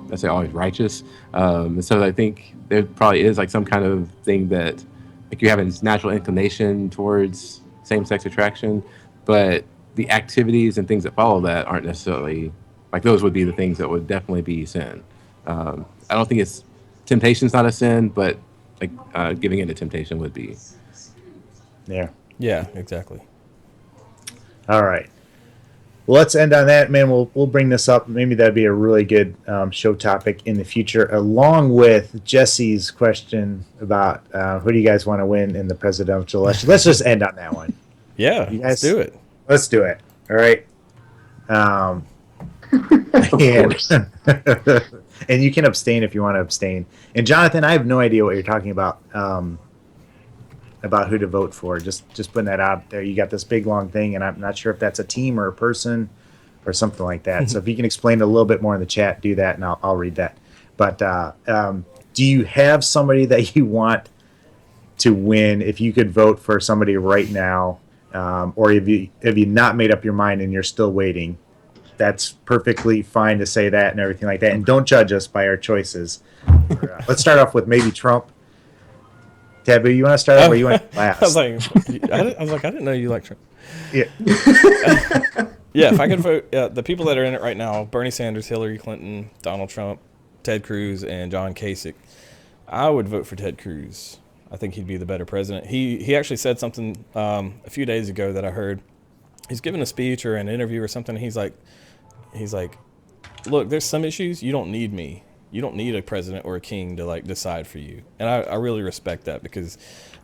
let's say, always righteous. And so I think there probably is like some kind of thing that like you have this natural inclination towards same-sex attraction, but the activities and things that follow that aren't necessarily like those would be the things that would definitely be sin. I don't think temptation's not a sin, but like giving in to temptation would be. yeah. Yeah, exactly. All right. Well, let's end on that, man. We'll bring this up. Maybe that'd be a really good show topic in the future, along with Jesse's question about who do you guys want to win in the presidential election. Let's just end on that one. Yeah, You let's guys- do it. Let's do it. All right. And, and you can abstain if you want to abstain. And Jonathan, I have no idea what you're talking about who to vote for. Just putting that out there. You got this big long thing, and I'm not sure if that's a team or a person or something like that. So if you can explain it a little bit more in the chat, do that, and I'll read that. But do you have somebody that you want to win if you could vote for somebody right now, or have you not made up your mind and you're still waiting? That's perfectly fine to say that and everything like that. And don't judge us by our choices. Let's start off with maybe Trump. Taboo, you want to start off or you want to last? I was like, I didn't know you liked Trump. Yeah. Yeah, if I could vote, the people that are in it right now: Bernie Sanders, Hillary Clinton, Donald Trump, Ted Cruz, and John Kasich. I would vote for Ted Cruz. I think he'd be the better president. He actually said something a few days ago that I heard. He's given a speech or an interview or something. He's like, look, there's some issues you don't need me. You don't need a president or a king to like decide for you. And I really respect that because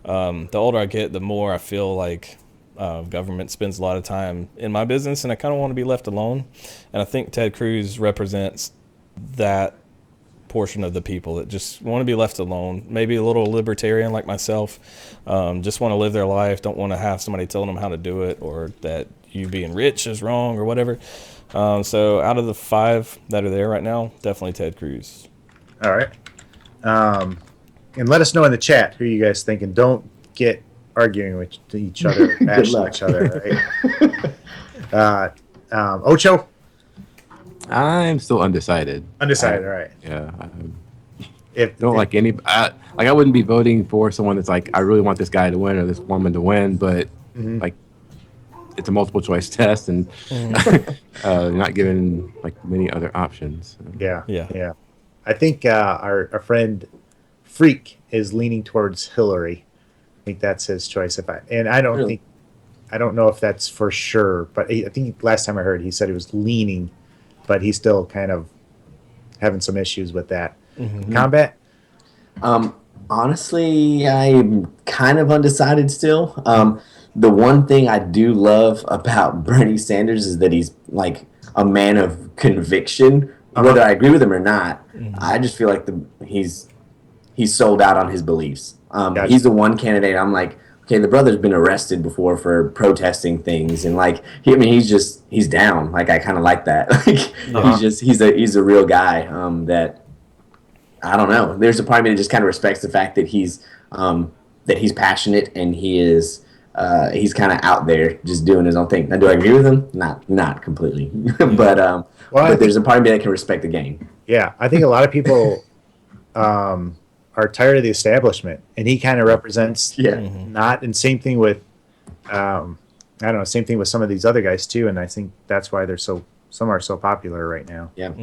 the older I get, the more I feel like government spends a lot of time in my business, and I kind of want to be left alone. And I think Ted Cruz represents that portion of the people that just want to be left alone, maybe a little libertarian like myself, just want to live their life, don't want to have somebody telling them how to do it or that you being rich is wrong or whatever. So out of the 5 that are there right now, definitely Ted Cruz. All right. And let us know in the chat who you guys think, and don't get arguing with each other, bashing each other. Right? Ocho? I'm still undecided. Undecided, all right. Yeah. If I wouldn't be voting for someone that's like, I really want this guy to win or this woman to win, but like it's a multiple choice test and not given like many other options. Yeah. I think our friend Freak is leaning towards Hillary. I think that's his choice. I don't know if that's for sure, but I think last time I heard he said he was leaning, but he's still kind of having some issues with that. Combat? Honestly, I'm kind of undecided still. The one thing I do love about Bernie Sanders is that he's like a man of conviction. Whether I agree with him or not, I just feel like he's sold out on his beliefs. Gotcha. He's the one candidate I'm like, okay, the brother's been arrested before for protesting things, and like he's down. Like I kind of like that. Like he's a real guy. That I don't know. There's a part of me that just kind of respects the fact that he's passionate and he's kind of out there just doing his own thing. Now, do I agree with him? Not completely, but there's a part of me that can respect the game. Yeah, I think a lot of people are tired of the establishment, and he kind of represents not. And same thing with same thing with some of these other guys too. And I think that's why some are so popular right now. Yeah.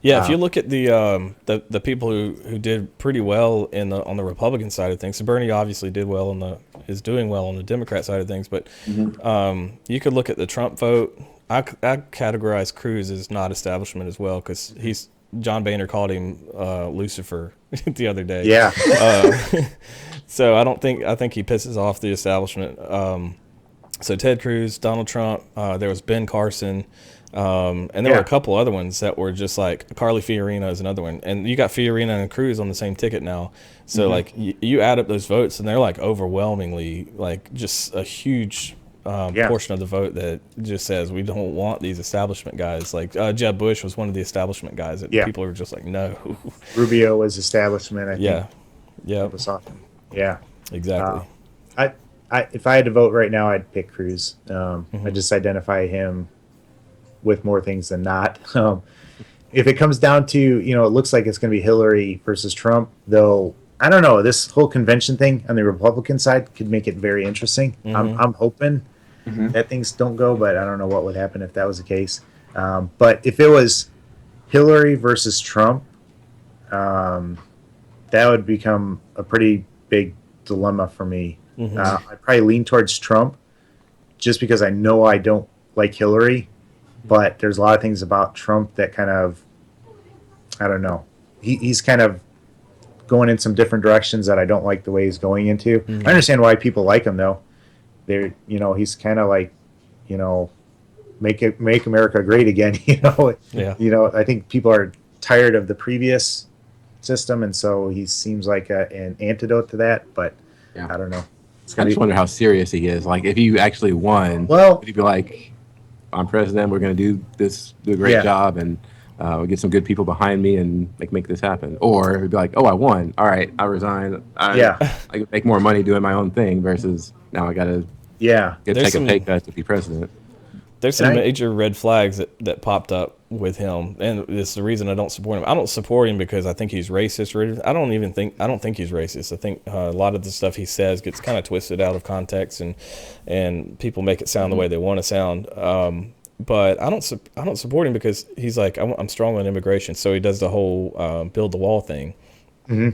Yeah, if you look at the people who did pretty well on the Republican side of things, so Bernie obviously is doing well on the Democrat side of things, but you could look at the Trump vote. I categorize Cruz as not establishment as well because John Boehner called him Lucifer the other day. Yeah. So I think he pisses off the establishment. So Ted Cruz, Donald Trump, there was Ben Carson, and there were a couple other ones that were just like Carly Fiorina is another one, and you got Fiorina and Cruz on the same ticket now. So like you add up those votes, and they're like overwhelmingly like just a huge portion of the vote that just says we don't want these establishment guys. Like Jeb Bush was one of the establishment guys that people were just like no. Rubio was establishment. I think. Yeah. Was awesome. Yeah. Exactly. If I had to vote right now, I'd pick Cruz. I just identify him with more things than not. If it comes down to, it looks like it's going to be Hillary versus Trump, though. I don't know. This whole convention thing on the Republican side could make it very interesting. I'm hoping that things don't go, but I don't know what would happen if that was the case. But if it was Hillary versus Trump, that would become a pretty big dilemma for me. I'd probably lean towards Trump just because I know I don't like Hillary, but there's a lot of things about Trump that kind of, I don't know. He's kind of going in some different directions that I don't like the way he's going into. I understand why people like him though. He's kind of like, make America great again. I think people are tired of the previous system, and so he seems like an antidote to that. But I don't know. I just wonder how serious he is. Like, if you actually won, well, would he be like, "I'm president. We're going to do a great job, and we'll get some good people behind me and make this happen." Or he'd be like, "Oh, I won. All right, I resign. I can make more money doing my own thing versus now I got to take a pay cut to be president." There's some major red flags that popped up with him, and it's the reason I don't support him. I don't support him because I think he's racist. I don't think he's racist. I think a lot of the stuff he says gets kind of twisted out of context, and people make it sound the way they want to sound. But I don't support him because he's like, I'm strong on immigration, so he does the whole build the wall thing.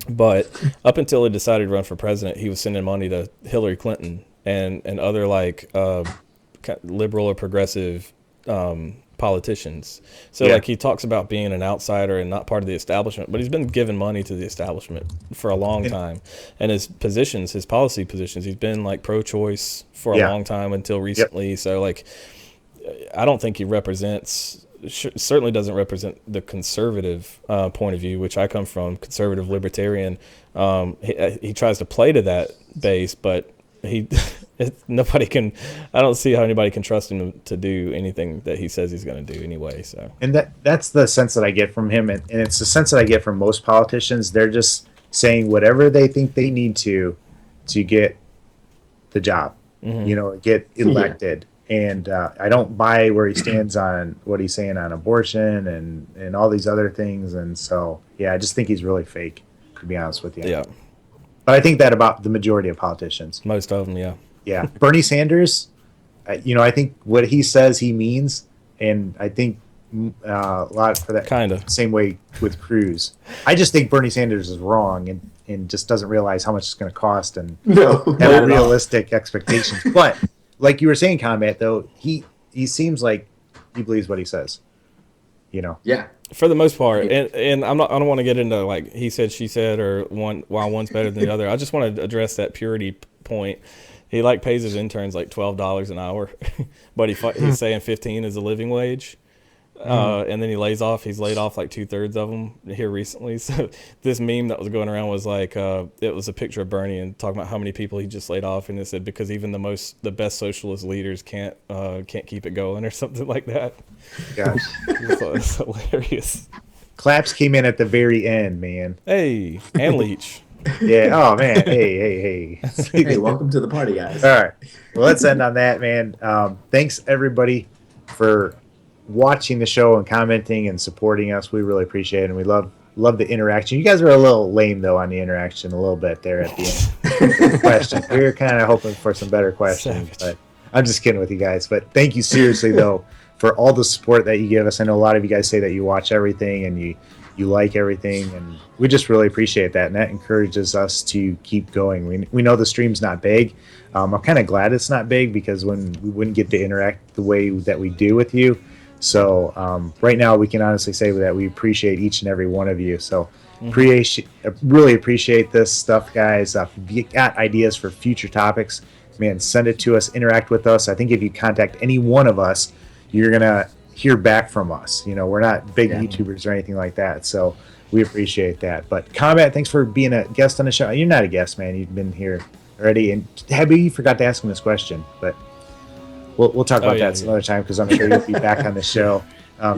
But up until he decided to run for president, he was sending money to Hillary Clinton and other like liberal or progressive politicians. So like he talks about being an outsider and not part of the establishment, but he's been giving money to the establishment for a long time. And his policy positions, he's been like pro-choice for a long time until recently. So like, I don't think he certainly doesn't represent the conservative point of view, which I come from, conservative libertarian. He tries to play to that base, but nobody can. I don't see how anybody can trust him to do anything that he says he's going to do anyway. So, and that's the sense that I get from him, and it's the sense that I get from most politicians. They're just saying whatever they think they need to get the job, get elected. And I don't buy where he stands on what he's saying on abortion and all these other things. And so, I just think he's really fake, to be honest with you. Yeah. But I think that about the majority of politicians. Most of them, yeah. Yeah. Bernie Sanders, I think what he says he means. And I think a lot for that. Kind of. Same way with Cruz. I just think Bernie Sanders is wrong and just doesn't realize how much it's going to cost and have realistic expectations. But like you were saying, Kombat, though, he seems like he believes what he says. Yeah. For the most part, and I don't want to get into like he said, she said, or one's better than the other. I just want to address that purity point. He like pays his interns like $12 an hour, but he's saying 15 is a living wage. And then he's laid off like 2/3 of them here recently. So this meme that was going around was like, it was a picture of Bernie and talking about how many people he just laid off. And it said, because even the best socialist leaders can't keep it going or something like that. Gosh. It's hilarious. Claps came in at the very end, man. Hey, and Leach. Yeah. Oh man. Hey. Hey, welcome to the party, guys. All right. Well, let's end on that, man. Thanks everybody for watching the show and commenting and supporting us. We really appreciate it, and we love the interaction. You guys are a little lame though on the interaction, a little bit there at the end. Question. We were kind of hoping for some better questions, but I'm just kidding with you guys. But thank you seriously though for all the support that you give us. I know a lot of you guys say that you watch everything and you like everything, and we just really appreciate that, and that encourages us to keep going. We know the stream's not big. I'm kind of glad it's not big because when we wouldn't get to interact the way that we do with you. So right now we can honestly say that we appreciate each and every one of you. So really appreciate this stuff, guys. If you got ideas for future topics, man, send it to us, interact with us. I think if you contact any one of us, you're going to hear back from us. You know, we're not big YouTubers or anything like that. So we appreciate that. But Kombat, thanks for being a guest on the show. You're not a guest, man. You've been here already. And Taboo, you forgot to ask him this question, but we'll talk about that some other time because I'm sure you'll be back on the show.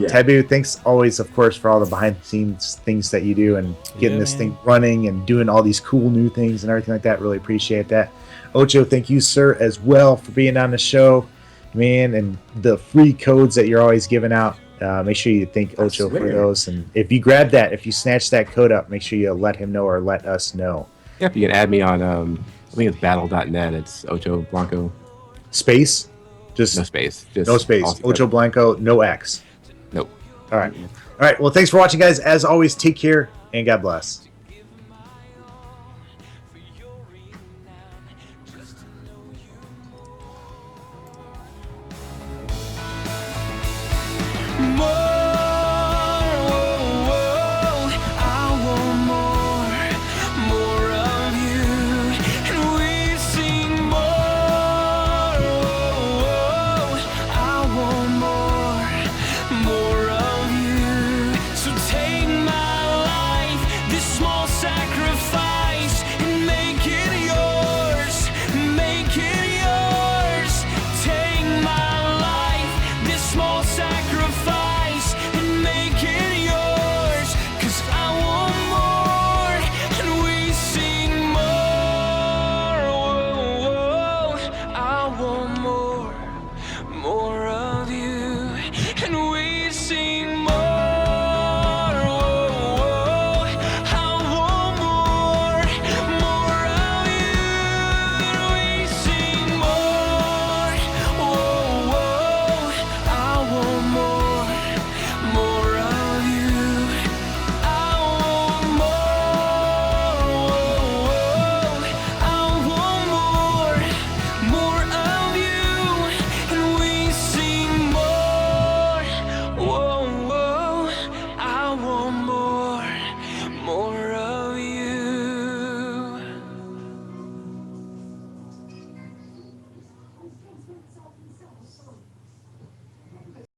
Taboo, thanks always, of course, for all the behind the scenes things that you do and getting this thing running and doing all these cool new things and everything like that. Really appreciate that. Ocho, thank you, sir, as well for being on the show, man, and the free codes that you're always giving out. Make sure you thank Ocho for those. And if you grab that, if you snatch that code up, make sure you let him know or let us know. Yep, you can add me on, I think it's battle.net. It's Ocho Blanco. Space? Just no space. Just no space. Ocho Blanco, no X. Nope. All right. All right. Well, thanks for watching, guys. As always, take care and God bless. More